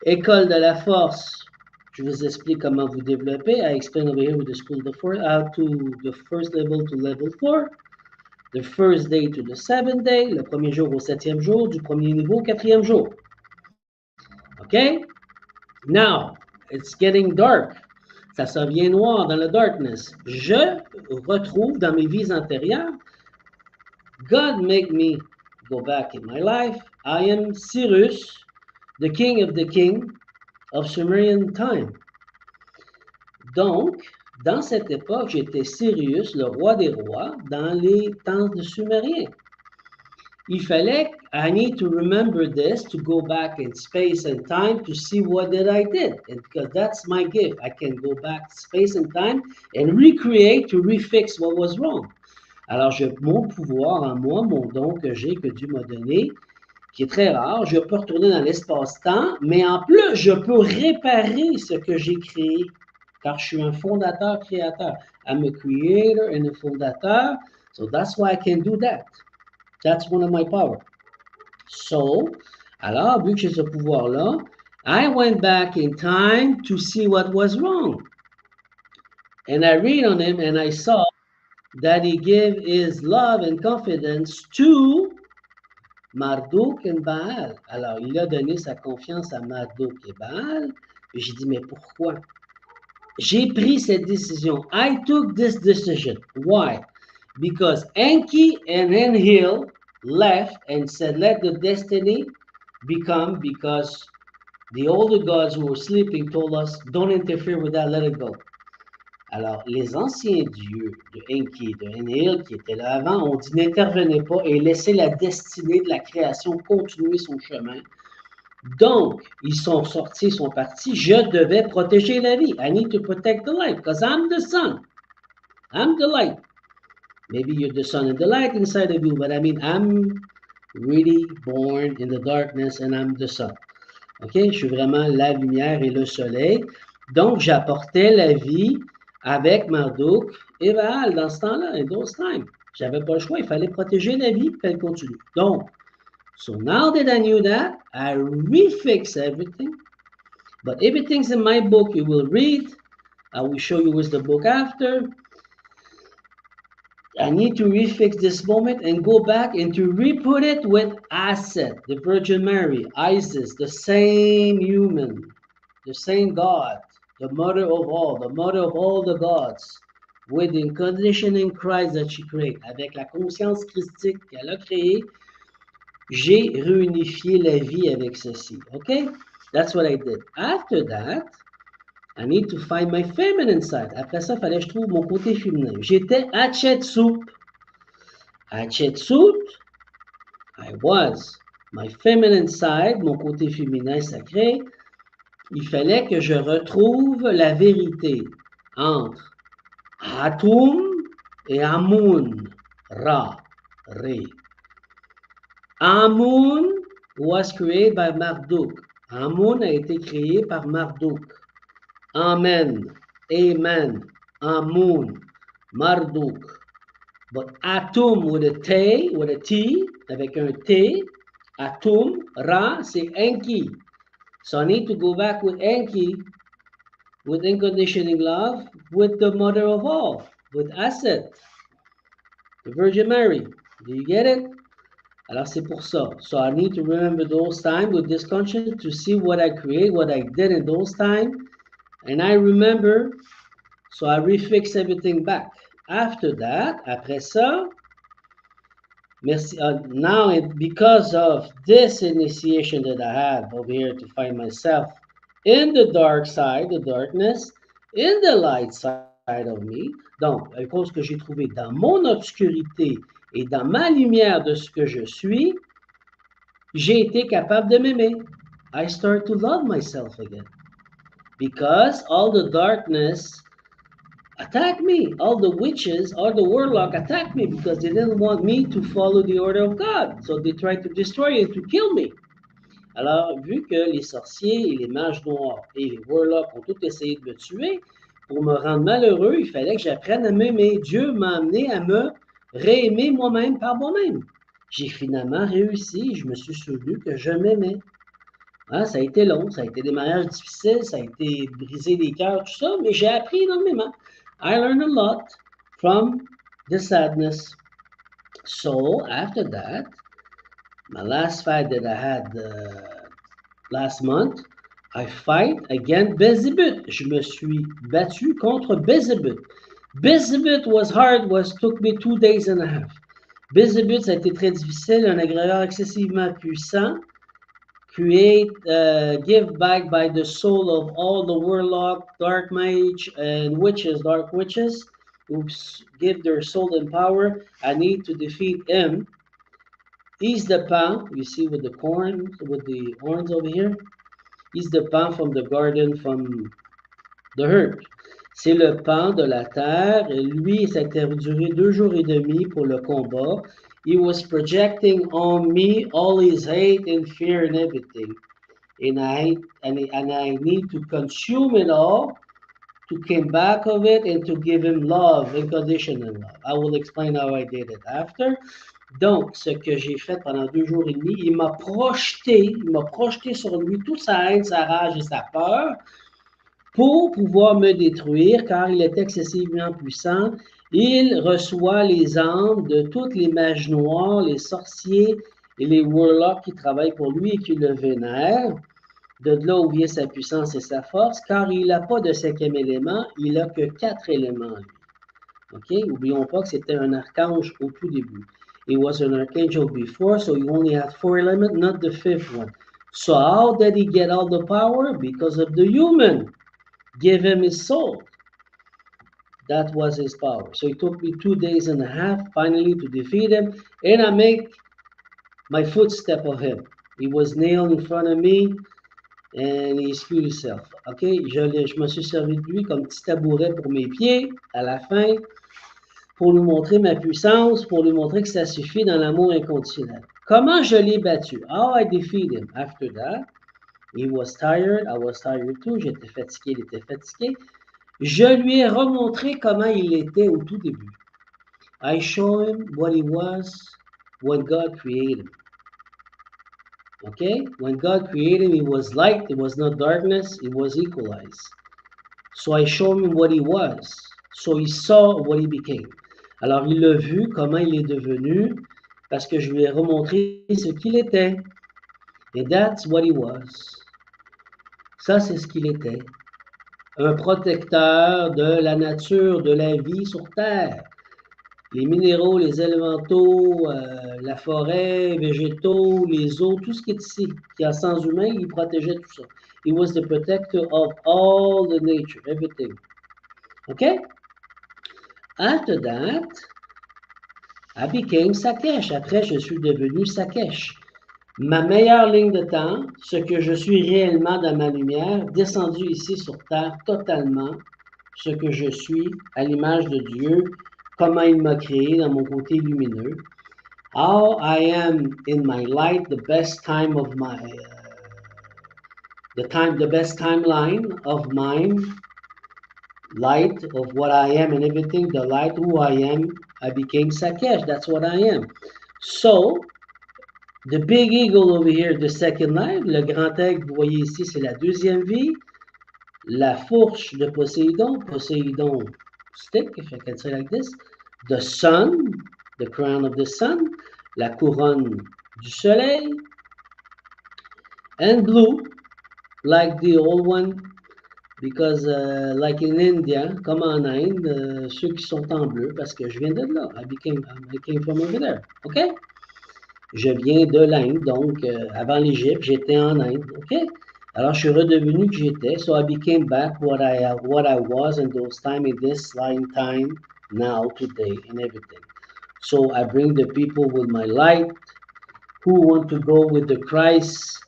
École de la force, je vous explique comment vous développer. I explain over here with the school the four, how to the first level to level 4. The first day to the 7th day, le premier jour au 7e jour, du premier niveau au 4e jour. Okay? Now, it's getting dark. Ça devient noir dans le darkness. Je retrouve dans mes vies antérieures, God make me go back in my life. I am Cyrus, the king of Sumerian time. Donc, dans cette époque, j'étais Sirius, le roi des rois, dans les temps de Sumériens. Il fallait, I need to remember this, to go back in space and time to see what did I did. And because that's my gift. I can go back space and time and recreate to refix what was wrong. Alors, mon pouvoir en moi, mon don que j'ai, que Dieu m'a donné, qui est très rare, je peux retourner dans l'espace-temps, mais en plus, je peux réparer ce que j'ai créé, car je suis un fondateur-créateur. I'm a creator and a fondateur, so that's why I can do that. That's one of my power. So, alors, vu que j'ai ce pouvoir-là, I went back in time to see what was wrong. And I read on him and I saw that he gave his love and confidence to Marduk and Baal. Alors, il a donné sa confiance à Marduk et Baal. Et j'ai dit, mais pourquoi? J'ai pris cette décision. I took this decision. Why? Because Enki and Enlil left and said, let the destiny become, because the older gods who were sleeping told us, don't interfere with that, let it go. Alors, les anciens dieux de Enki, de Enlil, qui étaient là avant, ont dit n'intervenez pas et laissez la destinée de la création continuer son chemin. Donc, ils sont sortis, ils sont partis. Je devais protéger la vie. I need to protect the light because I'm the sun. I'm the light. Maybe you're the sun and the light inside of you, but I mean, I'm really born in the darkness and I'm the sun. OK? Je suis vraiment la lumière et le soleil. Donc, j'apportais la vie avec Marduk et Baal dans ce temps-là, in those times. J'avais pas le choix, il fallait protéger la vie, puis elle continue. Donc, so now that I knew that, I refix everything. But everything's in my book, you will read. I will show you where's the book after. I need to refix this moment and go back and to re-put it with Aset, the Virgin Mary, Isis, the same human, the same God, the mother of all the gods, with the conditioning Christ that she created, avec la conscience christique qu'elle a créée, j'ai réunifié la vie avec ceci. Okay? That's what I did. After that, I need to find my feminine side. Après ça, il fallait que je trouve mon côté féminin. J'étais Hatshepsut. Hatshepsut, I was. My feminine side, mon côté féminin sacré, il fallait que je retrouve la vérité entre Atum et Amun, Ra, Ré. Amun was created by Marduk. Amun a été créé par Marduk. Amen, Amen, Amun, Marduk. But Atum with a T, avec un T, Atum, Ra, c'est Enki. So I need to go back with Enki, with unconditioning love, with the mother of all, with Aset, the Virgin Mary. Do you get it? Alors c'est pour ça. So I need to remember those times with this conscience to see what I create, what I did in those times. And I remember, so I refix everything back. After that, après ça, now because of this initiation that I have over here to find myself in the dark side, the darkness, in the light side of me, donc, à cause que j'ai trouvé dans mon obscurité et dans ma lumière de ce que je suis, j'ai été capable de m'aimer. I start to love myself again. Because all the darkness attacked me. All the witches, all the warlock attacked me because they didn't want me to follow the order of God. So they tried to destroy and to kill me. Alors, vu que les sorciers et les mages noirs et les warlocks ont tous essayé de me tuer, pour me rendre malheureux, il fallait que j'apprenne à m'aimer. Dieu m'a amené à me réaimer moi-même par moi-même. J'ai finalement réussi, je me suis souvenu que je m'aimais. Hein, ça a été long, ça a été des mariages difficiles, ça a été briser les cœurs, tout ça, mais j'ai appris énormément. I learned a lot from the sadness. So, after that, my last fight that I had last month, I fight against Bezibut. Je me suis battu contre Bezibut. Bezibut was hard, took me 2 days and a half. Bezibut, ça a été très difficile, un agresseur excessivement puissant. Give back by the soul of all the warlock, dark mage, and witches, dark witches, who give their soul and power. I need to defeat him. He's the pan, you see with the corn, with the horns over here. He's the pan from the garden, from the herb. C'est le pan de la terre. Et lui, ça a duré 2 jours et demi pour le combat. He was projecting on me all his hate and fear and everything. And I need to consume it all to come back of it and to give him love, unconditional love. I will explain how I did it after. Donc, ce que j'ai fait pendant 2 jours et demi, il m'a projeté sur lui toute sa haine, sa rage et sa peur pour pouvoir me détruire, car il est excessivement puissant. Il reçoit les âmes de toutes les mages noirs, les sorciers et les warlocks qui travaillent pour lui et qui le vénèrent. De là où vient sa puissance et sa force, car il n'a pas de 5e élément, il n'a que 4 éléments. OK? N'oublions pas que c'était un archange au tout début. He was an archangel before, so he only had 4 elements, not the 5th one. So how did he get all the power? Because of the human. Give him his soul. That was his power. So it took me 2 days and a half finally to defeat him, and I make my footstep of him. He was nailed in front of me, and he screwed himself. OK? Je me suis servi de lui comme petit tabouret pour mes pieds à la fin, pour lui montrer ma puissance, pour lui montrer que ça suffit dans l'amour inconditionnel. Comment je l'ai battu? How I defeat him. After that, he was tired, I was tired too. J'étais fatigué, il était fatigué. Je lui ai remontré comment il était au tout début. I show him what he was when God created him. Okay? When God created him, he was light, it was not darkness, it was equalized. So I showed him what he was. So he saw what he became. Alors il a vu comment il est devenu parce que je lui ai remontré ce qu'il était. And that's what he was. Ça, c'est ce qu'il était. Un protecteur de la nature, de la vie sur Terre. Les minéraux, les élémentaux, la forêt, végétaux, les eaux, tout ce qui est ici, qui a sens humain, il protégeait tout ça. He was the protector of all the nature, everything. Okay? After that, I became Sakesh. Après, je suis devenu Sakesh. Ma meilleure ligne de temps, ce que je suis réellement dans ma lumière, descendu ici sur Terre totalement, ce que je suis à l'image de Dieu, comment il m'a créé dans mon côté lumineux. How I am in my light, the best time of my, the best timeline of mine, light of what I am and everything, the light who I am, I became Sakesh. That's what I am. So, the big eagle over here, the second life, le grand aigle, vous voyez ici, c'est la deuxième vie. La fourche de Poséidon, Poséidon stick, if I can say like this. The sun, the crown of the sun, la couronne du soleil. And blue, like the old one, because like in India, comme en Inde, ceux qui sont en bleu, parce que je viens de là, I came from over there, ok? Je viens de l'Inde, donc avant l'Égypte, j'étais en Inde, ok? Alors je suis redevenu que j'étais, so I became back what I was in those time, in this lying time, now, today, and everything. So I bring the people with my light, who want to go with the Christ,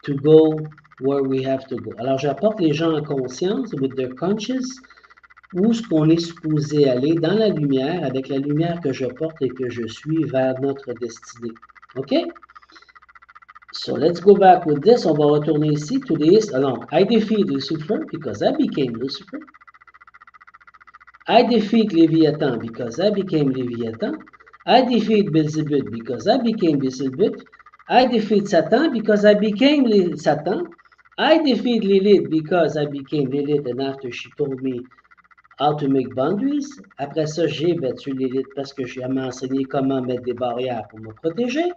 to go where we have to go. Alors j'apporte les gens en conscience, with their conscience, où est-ce qu'on est supposé aller dans la lumière, avec la lumière que je porte et que je suis vers notre destinée. OK? So let's go back with this. On va retourner ici to the east. Alors, I defeat Lucifer because I became Lucifer. I defeat Leviathan because I became Leviathan. I defeat Beelzebub because I became Beelzebub. I defeat Satan because I became Satan. I defeat Lilith because I became Lilith, and after she told me how to make boundaries. Après ça, j'ai battu Lilith parce que elle m'a enseigné comment mettre des barrières pour me protéger.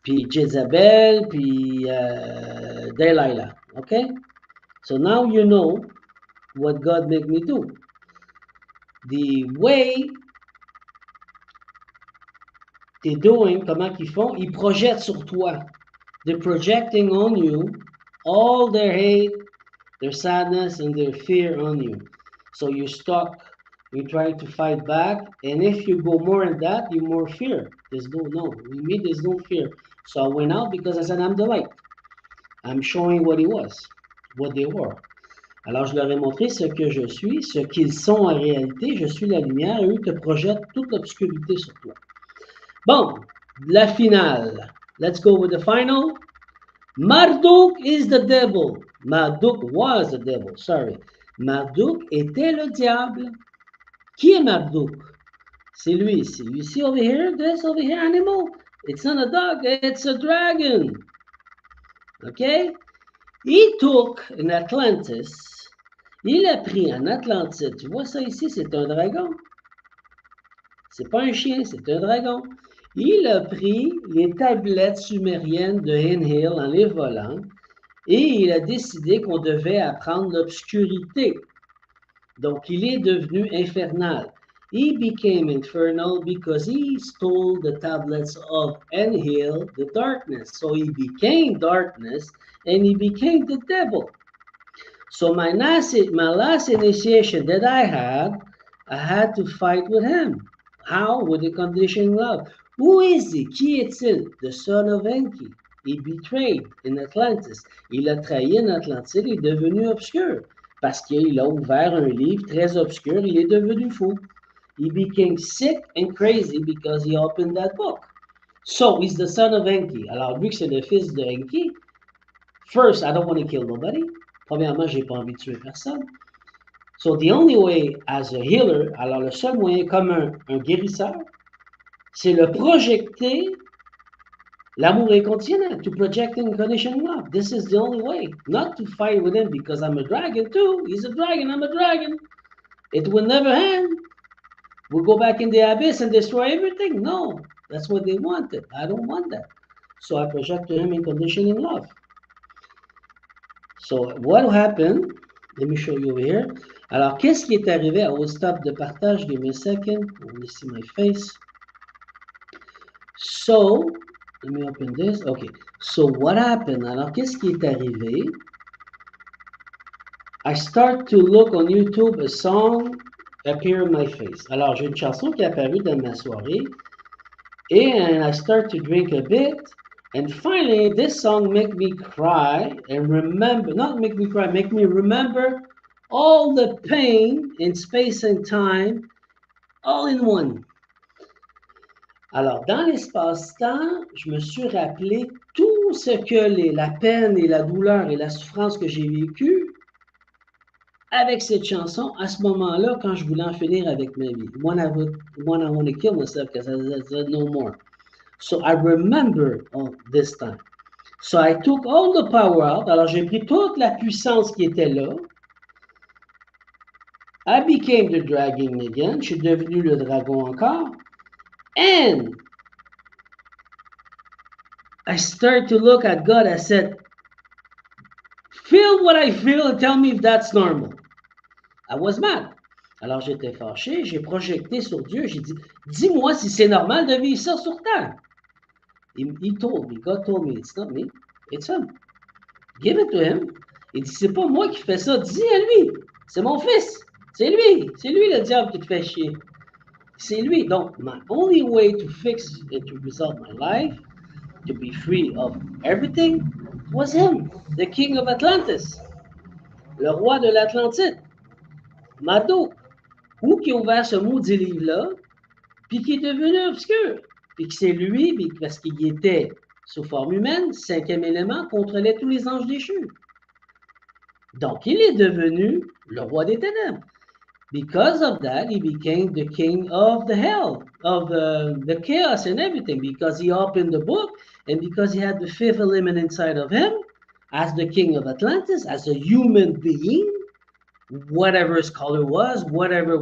Puis Jezebel, puis Delilah. Okay? So now you know what God made me do. The way they're doing, comment qu'ils font, ils projettent sur toi. They're projecting on you all their hate, their sadness, and their fear on you. So you're stuck. You're trying to fight back, and if you go more in that, you more fear. There's no. With me, there's no fear. So I went out because I said, I'm the light. I'm showing what he was, what they were. Alors je leur ai montré ce que je suis, ce qu'ils sont en réalité. Je suis la lumière et eux te projettent toute l'obscurité sur toi. Bon, la finale. Let's go with the final. Marduk is the devil. Marduk was the devil, sorry. Marduk était le diable. Qui est Marduk? C'est lui ici. You see over here, this over here animal? It's not a dog, it's a dragon. Okay? He took in Atlantis. Il a pris en Atlantide. Tu vois ça ici, c'est un dragon. C'est pas un chien, c'est un dragon. Il a pris les tablettes sumériennes de Enlil en les volant et il a décidé qu'on devait apprendre l'obscurité. Donc, il est devenu infernal. He became infernal because he stole the tablets of Enlil, the darkness. So he became darkness and he became the devil. So my last initiation that I had to fight with him. How? With the conditioning love. Who is he? Qui est-il? The son of Enki. He betrayed in Atlantis. Il a trahi en Atlantide, il est devenu obscur. Parce qu'il a ouvert un livre très obscur, il est devenu fou. He became sick and crazy because he opened that book. So, he's the son of Enki. Alors, vu que c'est le fils de Enki, first, I don't want to kill nobody. Premièrement, j'ai pas envie de tuer personne. So, the only way as a healer, alors le seul moyen comme un guérisseur, c'est le projeter l'amour inconditionnel, to project unconditional love. This is the only way. Not to fight with him because I'm a dragon too. He's a dragon, I'm a dragon. It will never end. We'll go back in the abyss and destroy everything. No, that's what they wanted. I don't want that. So I project to him unconditional love. So what happened? Let me show you over here. Alors, qu'est-ce qui est arrivé? I will stop the partage. Give me a second. Let me see my face. So, let me open this. Okay. So what happened? Alors, qu'est-ce qui est arrivé? I start to look on YouTube, a song appear in my face. Alors, j'ai une chanson qui est apparue dans ma soirée. And I start to drink a bit. And finally, this song make me cry and remember, not make me cry, make me remember all the pain in space and time, all in one. Alors, dans l'espace-temps, je me suis rappelé tout ce que la peine et la douleur et la souffrance que j'ai vécue avec cette chanson à ce moment-là quand je voulais en finir avec ma vie. When I want to kill myself because I said no more. So I remember this time. So I took all the power out. Alors j'ai pris toute la puissance qui était là. I became the dragon again. Je suis devenu le dragon encore. And I started to look at God. I said, feel what I feel and tell me if that's normal. I was mad. Alors j'étais fâché. J'ai projecté sur Dieu. J'ai dit, dis-moi si c'est normal de vivre ça sur Terre. He told me, God told me, it's not me, it's him. Give it to him. Il dit, c'est pas moi qui fais ça, dis à lui. C'est mon fils. C'est lui le diable qui te fait chier. C'est lui. Donc, my only way to fix and to resolve my life, to be free of everything, was him, the king of Atlantis. Le roi de l'Atlantide. Marduk. Ou qui a ouvert ce maudit livre-là, puis qui est devenu obscur. Puis que c'est lui, parce qu'il était sous forme humaine, cinquième élément, contrôlait tous les anges déchus. Donc, il est devenu le roi des ténèbres. Because of that, he became the king of the hell, of the chaos and everything, because he opened the book, and because he had the fifth element inside of him, as the king of Atlantis, as a human being, whatever his color was, whatever,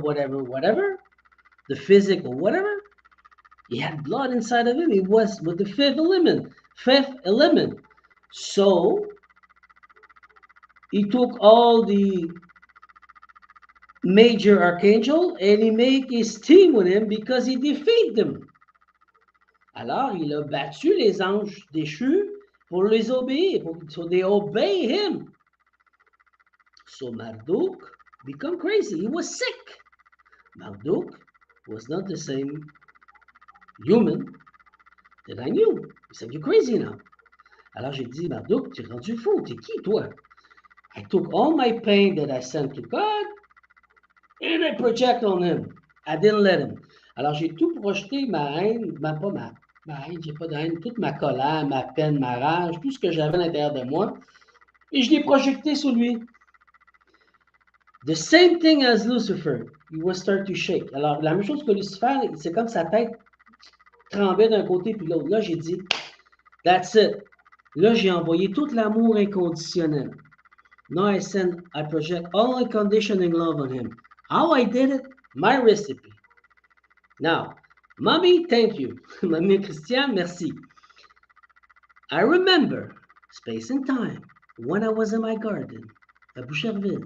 the physical, whatever, he had blood inside of him. He was with the fifth element. So he took all the major archangel and he made his team with him because he defeated them. Alors il a battu les anges déchus pour les obéir, so they obey him. So Marduk become crazy. He was sick. Marduk was not the same human that I knew. He said, you're crazy now. Alors j'ai dit, Marduk, tu es rendu fou. T'es qui, toi? I took all my pain that I sent to God and I project on him. I didn't let him. Alors j'ai tout projeté, ma haine, pas ma haine, j'ai pas de haine, toute ma colère, ma peine, ma rage, tout ce que j'avais à l'intérieur de moi, et je l'ai projeté sur lui. The same thing as Lucifer. He will start to shake. Alors, la même chose que Lucifer, c'est comme sa tête tremblait d'un côté puis l'autre. Là, j'ai dit, that's it. Là, j'ai envoyé tout l'amour inconditionnel. Now I project all unconditional love on him. How I did it? My recipe. Now, Mommy, thank you. Mamie Christiane, merci. I remember space and time when I was in my garden à Boucherville.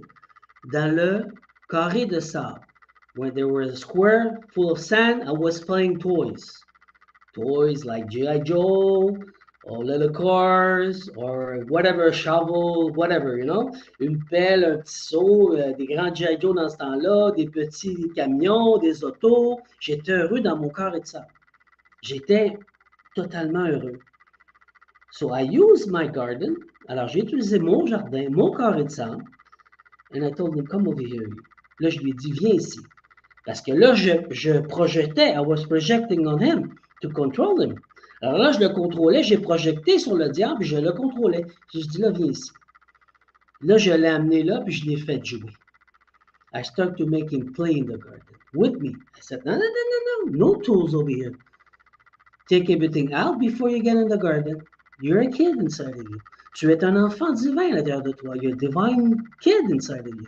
Dans le carré de sable, when there was a square full of sand, I was playing toys. Toys like G.I. Joe, or little cars, or whatever, shovel, whatever, you know. Une pelle, un petit seau, des grands G.I. Joe dans ce temps-là, des petits camions, des autos. J'étais heureux dans mon corps et de ça. J'étais totalement heureux. So I used my garden. Alors j'ai utilisé mon jardin, mon carré de sable. And I told him, come over here. Là, je lui ai dit, viens ici. Parce que là, je projetais, I was projecting on him to control him. Alors là, je le contrôlais, j'ai projecté sur le diable, je le contrôlais. J'ai dit, là, viens ici. Là, je l'ai amené là, puis je l'ai fait jouer. I started to make him play in the garden with me. I said, no, no, no, no, no, no tools over here. Take everything out before you get in the garden. You're a kid inside of you. Tu es un enfant divin à l'intérieur de toi. You're a divine kid inside of you.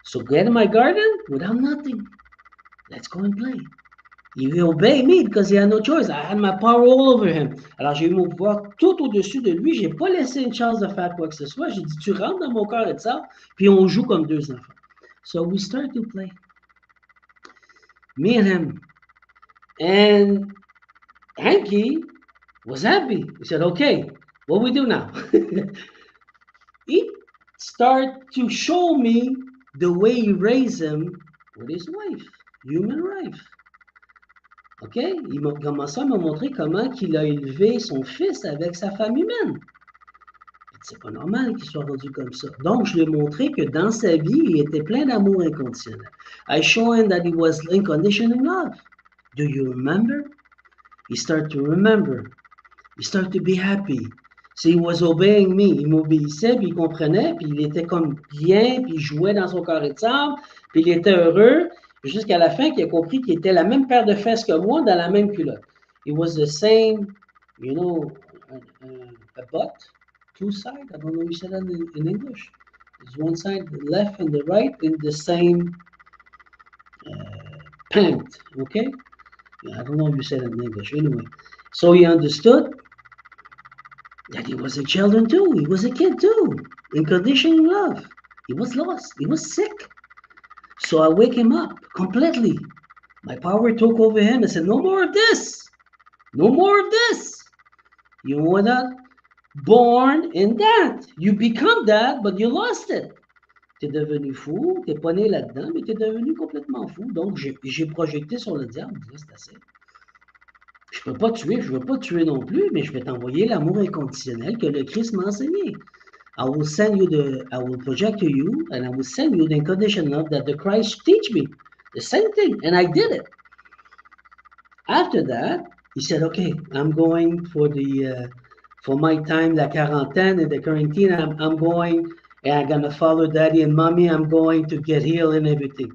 So get in my garden without nothing. Let's go and play. Il obey me because he had no choice. I had my power all over him. Alors j'ai eu mon pouvoir tout au-dessus de lui. J'ai pas laissé une chance de faire quoi que ce soit. J'ai dit, tu rentres dans mon cœur et de ça, puis on joue comme deux enfants. So we started to play. Me and him. And Hanky was happy. He said, okay, what we do now? He started to show me the way he raised him with his wife, human wife. OK? Il m'a commencé à me montrer comment il a élevé son fils avec sa femme humaine. C'est pas normal qu'il soit rendu comme ça. Donc, je lui ai montré que dans sa vie, il était plein d'amour inconditionnel. I showed him that he was unconditional love. Do you remember? He started to remember. He started to be happy. So he was obeying me. Il m'obéissait, puis il comprenait, puis il était comme bien, puis il jouait dans son carré de sable, puis il était heureux, jusqu'à la fin qu'il a compris qu'il était la même paire de fesses que moi dans la même culotte. It was the same, you know, a butt, two sides. I don't know if you said that in English. There's one side, the left and the right, in the same pant, okay? I don't know if you said it in English. Anyway, so he understood that he was a children too. He was a kid too, in conditioning love. He was lost. He was sick. So I wake him up completely. My power took over him and said, no more of this. No more of this. You were not born in that. You become that, but you lost it. T'es devenu fou, t'es pas né là-dedans, mais t'es devenu complètement fou. Donc, j'ai projecté sur le diable. C'est assez. Je ne peux pas tuer, je ne veux pas tuer non plus, mais je vais t'envoyer l'amour inconditionnel que le Christ m'a enseigné. I will project to you, and I will send you the unconditional love that the Christ teach me. The same thing, and I did it. After that, he said, okay, I'm going for my time, la quarantaine and the quarantine, I'm going, and I'm going to follow daddy and mommy, I'm going to get healed and everything.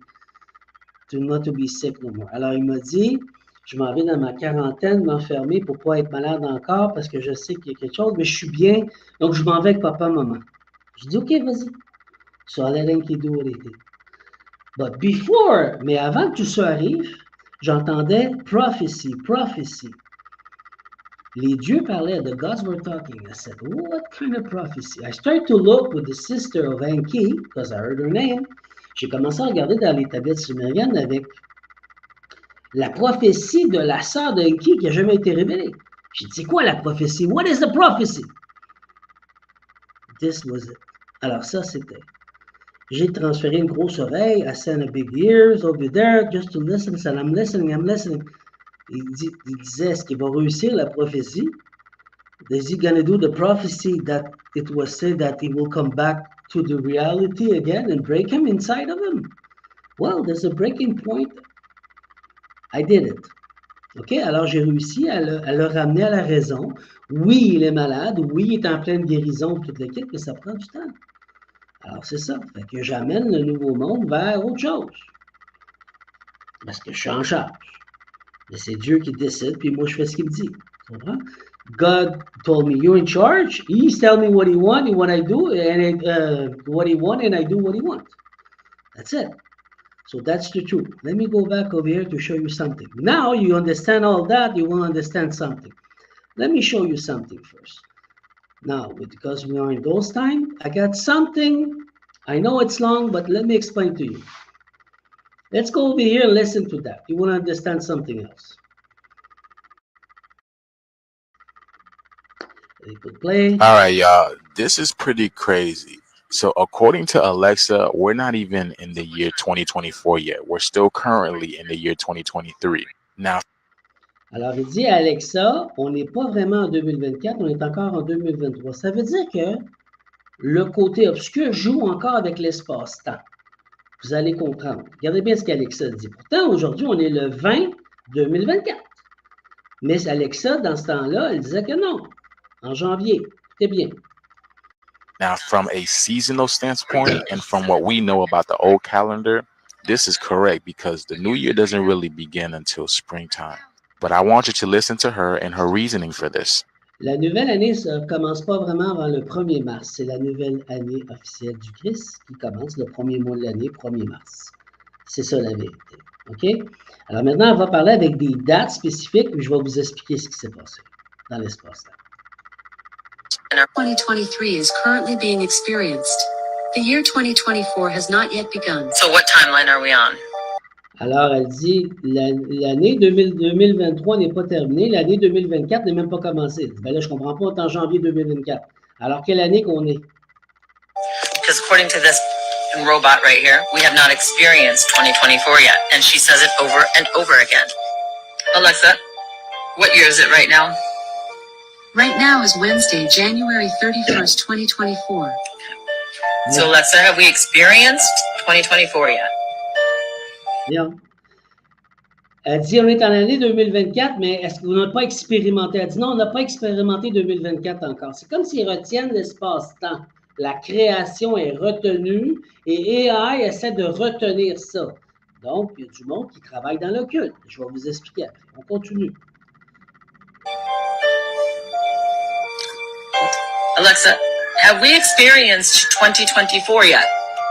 Not to be sick no more. Alors, il m'a dit, je m'en vais dans ma quarantaine, m'enfermer pour ne pas être malade encore parce que je sais qu'il y a quelque chose, mais je suis bien, donc je m'en vais avec papa, maman. Je dis, OK, vas-y. So I let him do what he did. But before, mais avant que tout ça arrive, j'entendais prophecy, prophecy. Les dieux parlaient, the gods were talking. I said, what kind of prophecy? I started to look with the sister of Enki, because I heard her name. J'ai commencé à regarder dans les tablettes sumériennes avec la prophétie de la sœur d'Enki qui n'a jamais été révélée. J'ai dit, c'est quoi la prophétie? What is the prophecy? This was it. Alors ça, c'était. J'ai transféré une grosse oreille, I sent a big ears over there just to listen. So I'm listening, I'm listening. Il disait, est-ce qu'il va réussir la prophétie? Is he going to do the prophecy that it was said that he will come back to the reality again and break him inside of him? Well, there's a breaking point. I did it. OK? Alors, j'ai réussi à le ramener à la raison. Oui, il est malade. Oui, il est en pleine guérison, toute l'équipe, mais ça prend du temps. Alors, c'est ça. Fait que j'amène le nouveau monde vers autre chose. Parce que je suis en charge. Mais c'est Dieu qui décide, puis moi, je fais ce qu'il me dit. Tu comprends? God told me, you're in charge. He's telling me what he wants and what I do, and what he wants, and I do what he wants. That's it. So that's the truth. Let me go back over here to show you something. Now you understand all that, you will understand something. Let me show you something first. Now, because we are in those time, I got something. I know it's long, but let me explain to you. Let's go over here and listen to that. You will understand something else. They put play. All right, y'all. This is pretty crazy. So, according to Alexa, we're not even in the year 2024 yet. We're still currently in the year 2023. Now, Alors, il dit à Alexa, on n'est pas vraiment en 2024, on est encore en 2023. Ça veut dire que le côté obscur joue encore avec l'espace-temps. Vous allez comprendre. Regardez bien ce qu'Alexa dit. Pourtant, aujourd'hui, on est le 20 2024. Mais Alexa, dans ce temps-là, elle disait que non. En janvier. C'était bien. now, from a seasonal standpoint and from what we know about the old calendar, this is correct because the new year doesn't really begin until springtime. But I want you to listen to her and her reasoning for this. La nouvelle année ne commence pas vraiment avant le 1er mars. C'est la nouvelle année officielle du Christ qui commence le premier mois de l'année, 1er mars. C'est ça la vérité. OK? Alors maintenant, on va parler avec des dates spécifiques, puis je vais vous expliquer ce qui s'est passé dans l'espace-temps. 2023 is currently being experienced. The year 2024 has not yet begun. So what timeline are we on? Alors, elle dit, l'année 2023 n'est pas terminée, l'année 2024 n'est même pas commencée. Elle dit, ben là, je comprends pas, on est en janvier 2024. Alors, quelle année qu'on est? Because according to this robot right here, we have not experienced 2024 yet. And she says it over and over again. Alexa, what year is it right now? Right now is Wednesday, January 31st, 2024. So Alexa, have we experienced 2024 yet? Bien. Elle dit, on est en année 2024, mais est-ce qu'on n'a pas expérimenté? Elle dit, non, on n'a pas expérimenté 2024 encore. C'est comme s'ils retiennent l'espace-temps. La création est retenue et AI essaie de retenir ça. Donc, il y a du monde qui travaille dans l'occulte. Je vais vous expliquer après. On continue. Alexa, have we experienced 2024 yet?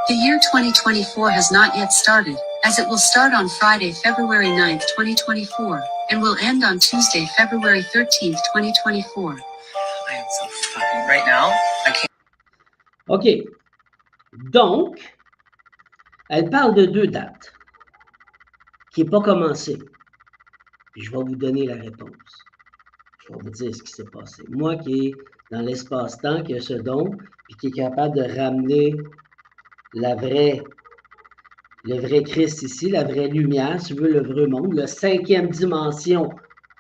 The year 2024 has not yet started, as it will start on Friday, February 9th, 2024, and will end on Tuesday, February 13th, 2024. I am so fucking right now. I can't. OK. Donc, elle parle de deux dates qui n'est pas commencée. Et je vais vous donner la réponse. Je vais vous dire ce qui s'est passé. Moi qui est dans l'espace-temps, qui a ce don, puis qui est capable de ramener le vrai Christ ici, la vraie lumière, si tu veux, le vrai monde, la 5e dimension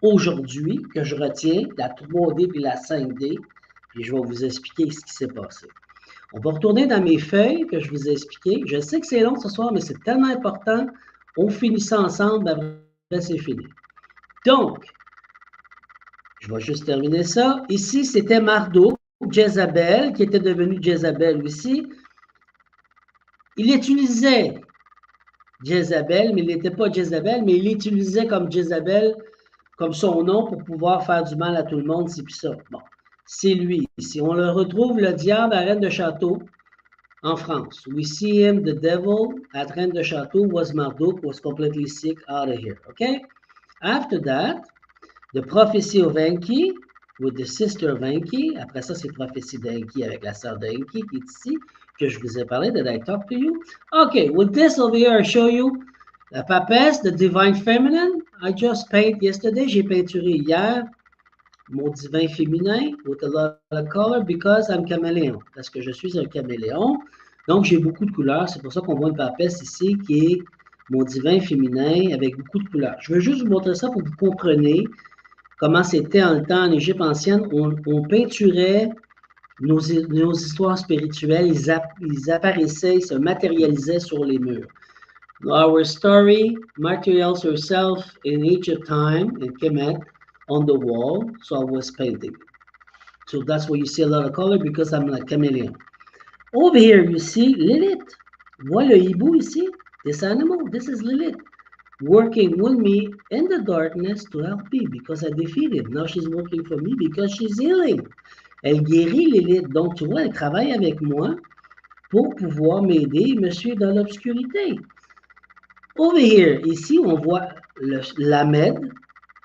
aujourd'hui, que je retiens, la 3D puis la 5D, puis je vais vous expliquer ce qui s'est passé. On va retourner dans mes feuilles que je vous ai expliquées. Je sais que c'est long ce soir, mais c'est tellement important. On finit ça ensemble, après c'est fini. Donc, je vais juste terminer ça. Ici, c'était Marduk, Jézabel, qui était devenu Jézabel aussi. Il utilisait Jézabel, mais il n'était pas Jézabel, mais il l'utilisait comme Jézabel, comme son nom, pour pouvoir faire du mal à tout le monde, c'est puis ça. Bon, c'est lui. Ici, on le retrouve, le diable à Reine de Château, en France. We see him, the devil, at Reine de Château, was Marduk, was completely sick, out of here, okay? After that, the prophecy of Enki, with the sister of Enki. Après ça, c'est prophétie d'Enki avec la sœur d'Enki qui est ici, que je vous ai parlé. Did I talk to you? Okay, with this over here, I show you la papesse, the divine feminine. I just paint yesterday. J'ai peinturé hier mon divin féminin with a lot of color because I'm caméléon. Parce que je suis un caméléon. Donc, j'ai beaucoup de couleurs. C'est pour ça qu'on voit une papesse ici qui est mon divin féminin avec beaucoup de couleurs. Je veux juste vous montrer ça pour que vous compreniez comment c'était en le temps en Égypte ancienne. On peinturait nos histoires spirituelles, ils apparaissaient, ils se matérialisaient sur les murs. Our story materialized herself in Egypt time in Kemet on the wall, so I was painting. So that's why you see a lot of color because I'm like chameleon. Over here you see Lilith. Voilà le hibou ici. This animal, this is Lilith. Working with me in the darkness to help me because I defeated. Now she's working for me because she's healing. Elle guérit Lilith. Donc, tu vois, elle travaille avec moi pour pouvoir m'aider et me suivre dans l'obscurité. Over here, ici, on voit l'Amed,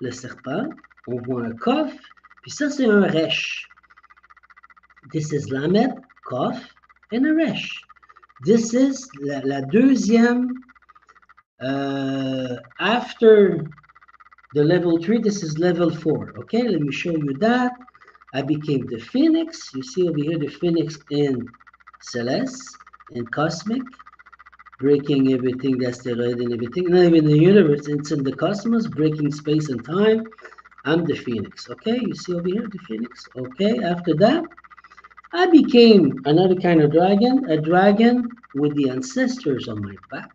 le serpent. On voit un Kof. Puis ça, c'est un Resh. This is l'Amed, Kof, and a Resh. This is la deuxième. After the level 3, this is level 4. Okay, let me show you that. I became the Phoenix. You see over here the Phoenix in Celeste, in Cosmic, breaking everything, the asteroid and everything. Not even the universe, it's in the cosmos, breaking space and time. I'm the Phoenix. Okay, you see over here the Phoenix. Okay, after that, I became another kind of dragon, a dragon with the ancestors on my back.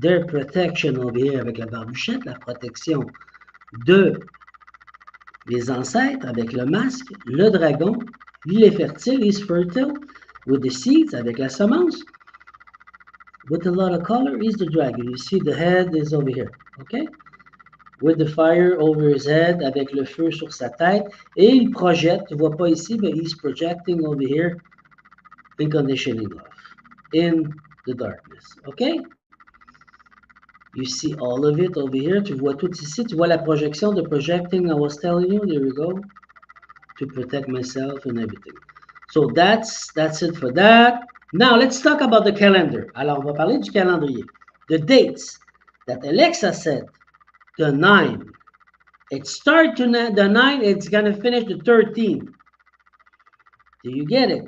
Their protection over here avec la barbuchette, la protection de les ancêtres avec le masque, le dragon, il est fertile, he's fertile with the seeds, avec la semence. With a lot of color, he's the dragon. You see the head is over here, okay? With the fire over his head, avec le feu sur sa tête, et il projette, tu vois pas ici, but he's projecting over here, unconditioning love in the darkness, okay? You see all of it over here, tu vois tout ici, tu vois la projection, the projecting I was telling you, there we go, to protect myself and everything. So that's it for that. Now let's talk about the calendar. Alors on va parler du calendrier. The dates that Alexa said, the 9. It starts to the 9, it's going to finish the 13. Do you get it?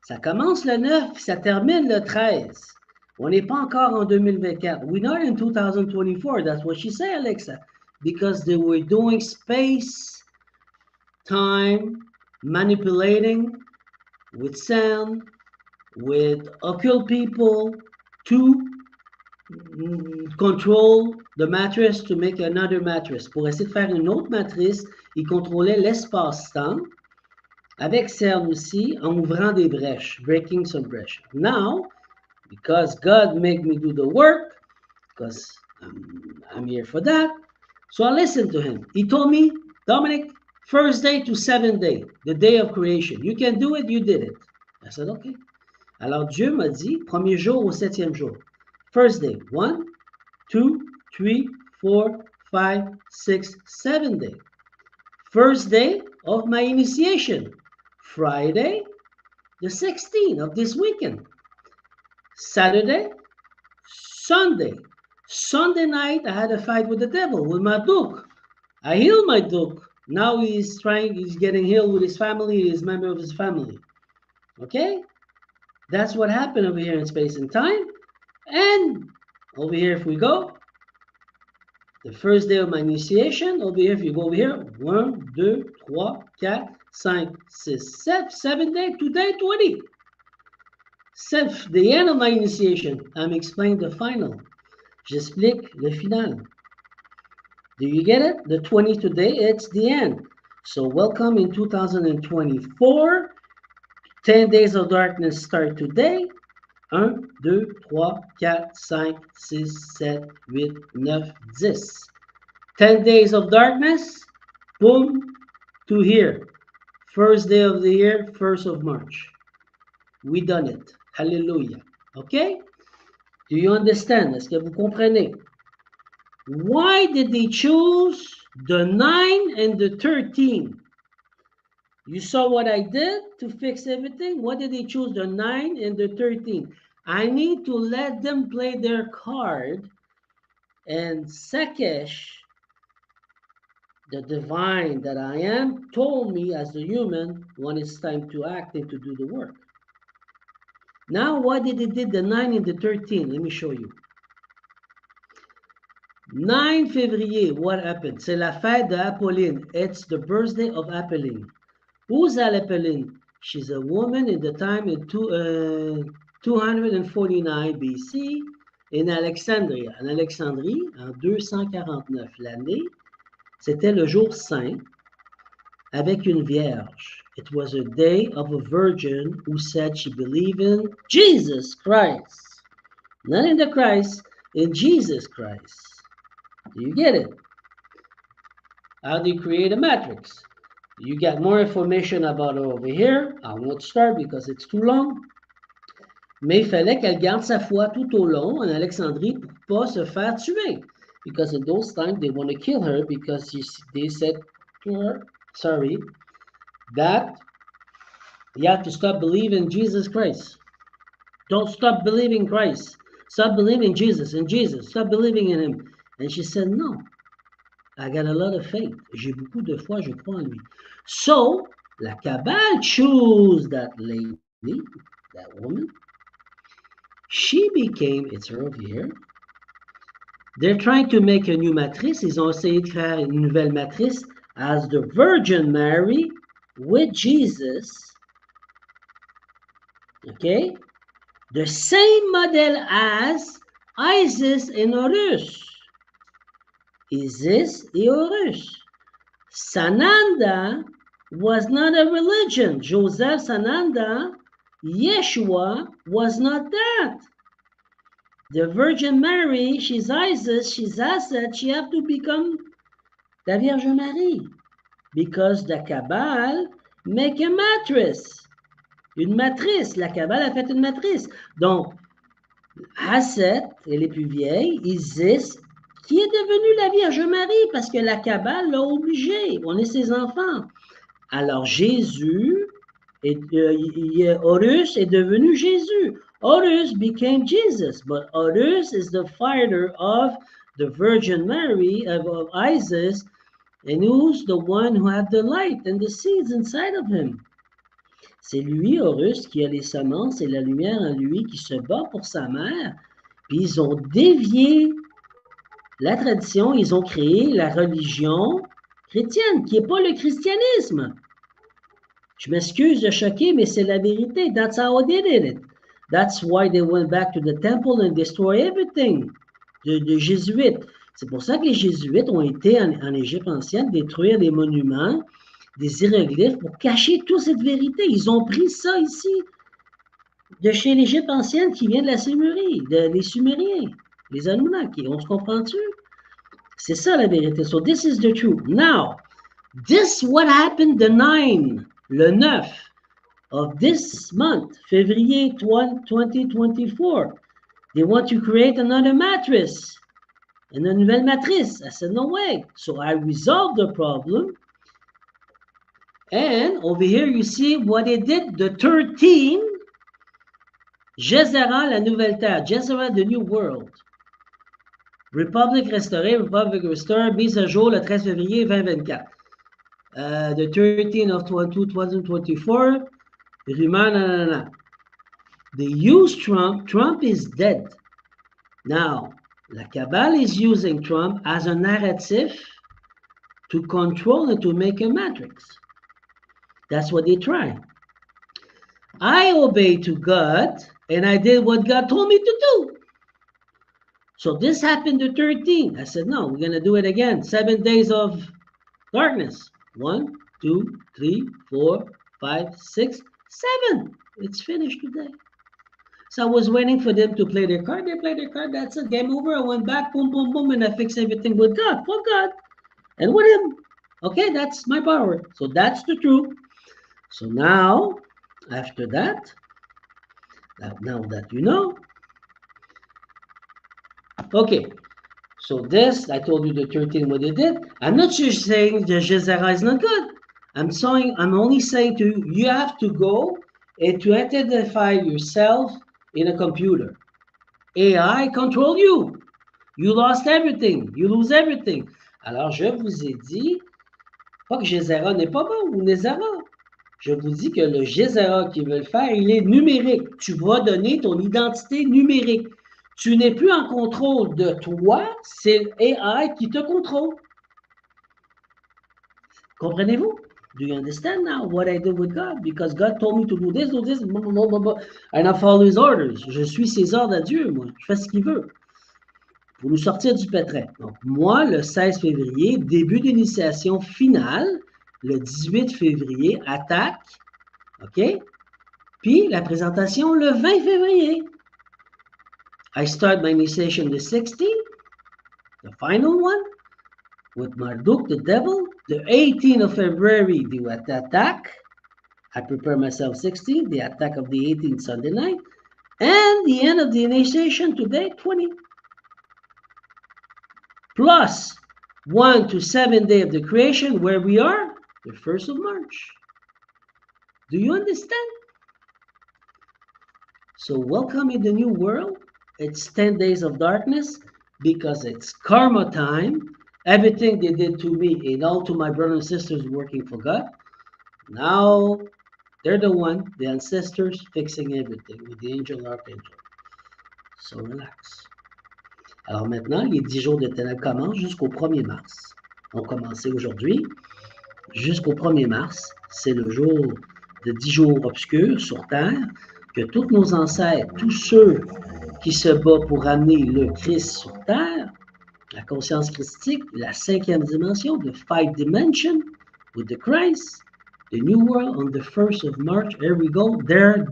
Ça commence le 9, ça termine le 13. On n'est pas encore en 2024. We're not in 2024. That's what she said, Alexa. Because they were doing space, time, manipulating with sound, with occult people to control the mattress to make another mattress. Pour essayer de faire une autre matrice, ils contrôlaient l'espace-temps avec CERN aussi en ouvrant des brèches, breaking some brèches. Now, because God made me do the work, because I'm here for that, so I listened to him. He told me, Dominic, first day to 7th day, the day of creation. You can do it, you did it. I said, okay. Alors Dieu m'a dit, premier jour au 7e jour. First day, 1, 2, 3, 4, 5, 6, 7 day. First day of my initiation. Friday, the 16th of this weekend. Saturday, Sunday. Sunday night, I had a fight with the devil, with my duke. I healed my duke. Now he's getting healed with his family, he's a member of his family. Okay? That's what happened over here in space and time. And over here, if we go, the first day of my initiation, over here, if you go over here, 1, 2, 3, 4, 5, 6, 7, 7 day, today, 20. The end of my initiation, I'm explaining the final. J'explique le final. Do you get it? The 20 today, it's the end. So welcome in 2024. 10 days of darkness start today. 1, 2, 3, 4, 5, 6, 7, 8, 9, 10. 10 days of darkness, boom, to here. First day of the year, 1st of March. We done it. Hallelujah. Okay? Do you understand? Est-ce que vous comprenez? Why did they choose the 9 and the 13? You saw what I did to fix everything? Why did they choose the 9 and the 13? I need to let them play their card, and Sekesh, the divine that I am, told me as a human when it's time to act and to do the work. Now, why did they did the 9 and the 13? Let me show you. 9 février, what happened? C'est la fête de Apolline. It's the birthday of Apolline. Who's Apolline? She's a woman in the time in 249 BC in Alexandria. En Alexandrie, en 249 l'année, c'était le jour saint avec une vierge. It was a day of a virgin who said she believed in Jesus Christ. Not in the Christ, in Jesus Christ. Do you get it? How do you create a matrix? You get more information about it over here. I won't start because it's too long. Mais il fallait qu'elle garde sa foi tout au long en Alexandrie pour pas se faire tuer. Because in those times, they want to kill her because they said to her, sorry, that you have to stop believing in Jesus Christ. Don't stop believing Christ. Stop believing in Jesus. Stop believing in him. And she said, no. I got a lot of faith. J'ai beaucoup de foi, je crois en lui. So, La Kabbale chose that lady, that woman. She became, it's her over here. They're trying to make a new matrice. Ils ont essayé de faire une nouvelle matrice as the Virgin Mary with Jesus. Okay? The same model as Isis and Horus. Isis et Horus. Sananda was not a religion. Joseph Sananda, Yeshua was not that. The Virgin Mary, she's Isis, she's Asset, she have to become la Vierge Marie. Because the Kabbale make a matrice. Une matrice. La Kabbale a fait une matrice. Donc, Asset, elle est plus vieille, Isis, qui est devenue la Vierge Marie parce que la Kabbale l'a obligée. On est ses enfants. Alors, Jésus, Horus est devenu Jésus. Horus became Jesus, but Horus is the fighter of the Virgin Mary, of Isis, and who's the one who had the light and the seeds inside of him. C'est lui, Horus, qui a les semences et la lumière en lui, qui se bat pour sa mère. Puis ils ont dévié la tradition, ils ont créé la religion chrétienne, qui n'est pas le christianisme. Je m'excuse de choquer, mais c'est la vérité. That's how they did it. That's why they went back to the temple and destroy everything. De jésuites. C'est pour ça que les jésuites ont été en Égypte ancienne détruire des monuments, des hiéroglyphes pour cacher toute cette vérité. Ils ont pris ça ici de chez l'Égypte ancienne qui vient de la Sémérie, des Sumériens, les Anunnaki. On se comprend-tu? C'est ça la vérité. So this is the truth. Now, this what happened the 9, le 9 of this month, février 2024. They want to create another matrice, une nouvelle matrice. I said, no way. So I resolved the problem. And over here, you see what it did. The 13, Jezera, la nouvelle terre. Jezera, the new world. Republic restaurée, Republic restored, mise à jour le 13 février 2024. The 13 of 2024, rumeur, nanana. They use Trump. Trump is dead. Now, la Kabbale is using Trump as a narrative to control and to make a matrix. That's what they try. I obeyed to God, and I did what God told me to do. So this happened the 13th. I said, no, we're going to do it again. 7 days of darkness. 1, 2, 3, 4, 5, 6, 7. It's finished today. So I was waiting for them to play their card. They played their card. That's it. Game over. I went back, boom, boom, boom, and I fixed everything with God, for God, and with Him. Okay, that's my power. So that's the truth. So now, after that, now that you know, okay. So this, I told you the 13 what they did. I'm not just saying the Jezera is not good. I'm only saying to you, you have to go and to identify yourself in a computer. AI control you. You lost everything. You lose everything. Alors, je vous ai dit, pas que Jezera n'est pas bon ou Nezera. Je vous dis que le Jezera qu'ils veulent faire, il est numérique. Tu vas donner ton identité numérique. Tu n'es plus en contrôle de toi, c'est AI qui te contrôle. Comprenez-vous? Do you understand now what I did with God? Because God told me to do this, blah, blah, blah, blah, and I follow his orders. Je suis ses ordres à Dieu, moi. Je fais ce qu'il veut pour nous sortir du pétrin. Donc, moi, le 16 février, début d'initiation finale, le 18 février, attaque, OK? Puis, la présentation le 20 février. I start my initiation the 16th, the final one, with Marduk, the devil. The 18th of February, the attack. I prepare myself 16th, the attack of the 18th Sunday night. And the end of the initiation today, 20. Plus 1 to 7 day of the creation, where we are, the 1st of March. Do you understand? So welcome in the new world. It's 10 days of darkness because it's karma time. Everything they did to me and all to my brothers and sisters working for God, Now they're the ancestors fixing everything with the angel, archangel. So relax. Alors maintenant, les 10 jours de ténèbres commencent jusqu'au 1er mars. On commencé aujourd'hui. Jusqu'au 1er mars, c'est le jour de 10 jours obscurs sur Terre, que tous nos ancêtres, tous ceux qui se battent pour amener le Christ sur Terre, la conscience christique, la 5e dimension, the 5th dimension, with the Christ, the new world on the 1st of March, here we go, they're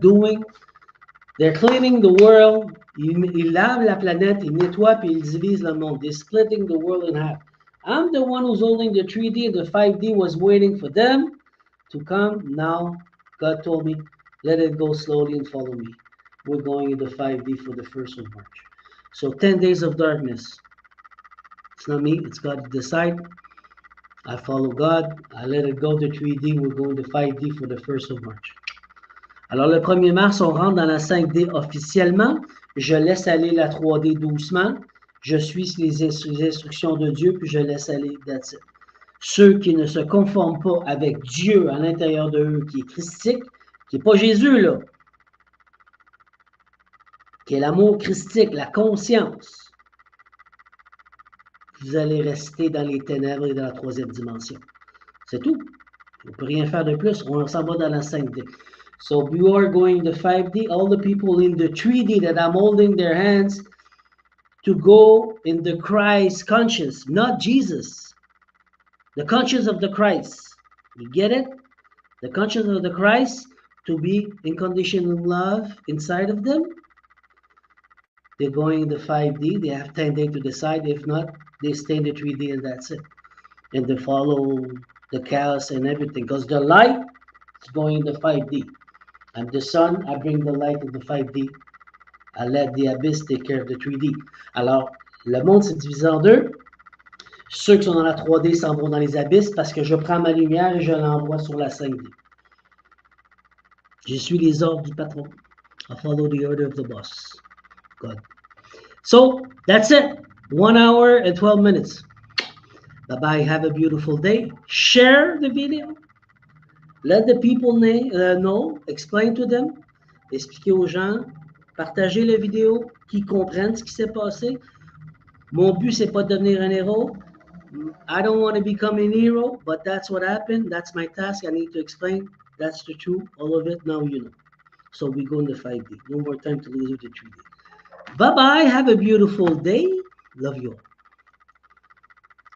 cleaning the world, ils lavent la planète, ils nettoient puis ils divisent le monde, they're splitting the world in half. I'm the one who's holding the 3D, the 5D was waiting for them to come. Now, God told me, let it go slowly and follow me. We're going into 5D for the 1st of March. So 10 days of darkness. It's not me, it's God to decide. I follow God, I let it go to 3D, we're going to 5D for the 1st of March. Alors le 1er mars, on rentre dans la 5D officiellement. Je laisse aller la 3D doucement. Je suis les instructions de Dieu, puis je laisse aller. That's it. Ceux qui ne se conforment pas avec Dieu à l'intérieur d'eux, qui est christique, qui n'est pas Jésus, là, qui est l'amour christique, la conscience, vous allez rester dans les ténèbres et dans la 3e dimension. C'est tout. On ne peut rien faire de plus. On s'en va dans la 5D. So you are going to 5D. All the people in the 3D that I'm holding their hands to go in the Christ conscious, not Jesus. The conscience of the Christ. You get it? The conscience of the Christ to be in conditional love inside of them. They're going to 5D. They have 10 days to decide. If not, they stay in the 3D and that's it. And they follow the chaos and everything. Because the light is going to 5D. I'm the sun. I bring the light of the 5D. I let the abyss take care of the 3D. Alors, le monde s'est divisé en deux. Ceux qui sont dans la 3D s'en vont dans les abysses parce que je prends ma lumière et je l'envoie sur la 5D. Je suis les ordres du patron. I follow the order of the boss. God. So, that's it. 1 hour and 12 minutes. Bye-bye. Have a beautiful day. Share the video. Let the people know. Explain to them. Expliquez aux gens. Partagez la vidéo. Qu'ils comprennent ce qui s'est passé. Mon but, c'est pas de devenir un héros. I don't want to become an hero, but that's what happened. That's my task. I need to explain. That's the truth. All of it. Now you know. So we go into 5D. No more time to lose with the 3D. Bye-bye. Have a beautiful day. Love you all.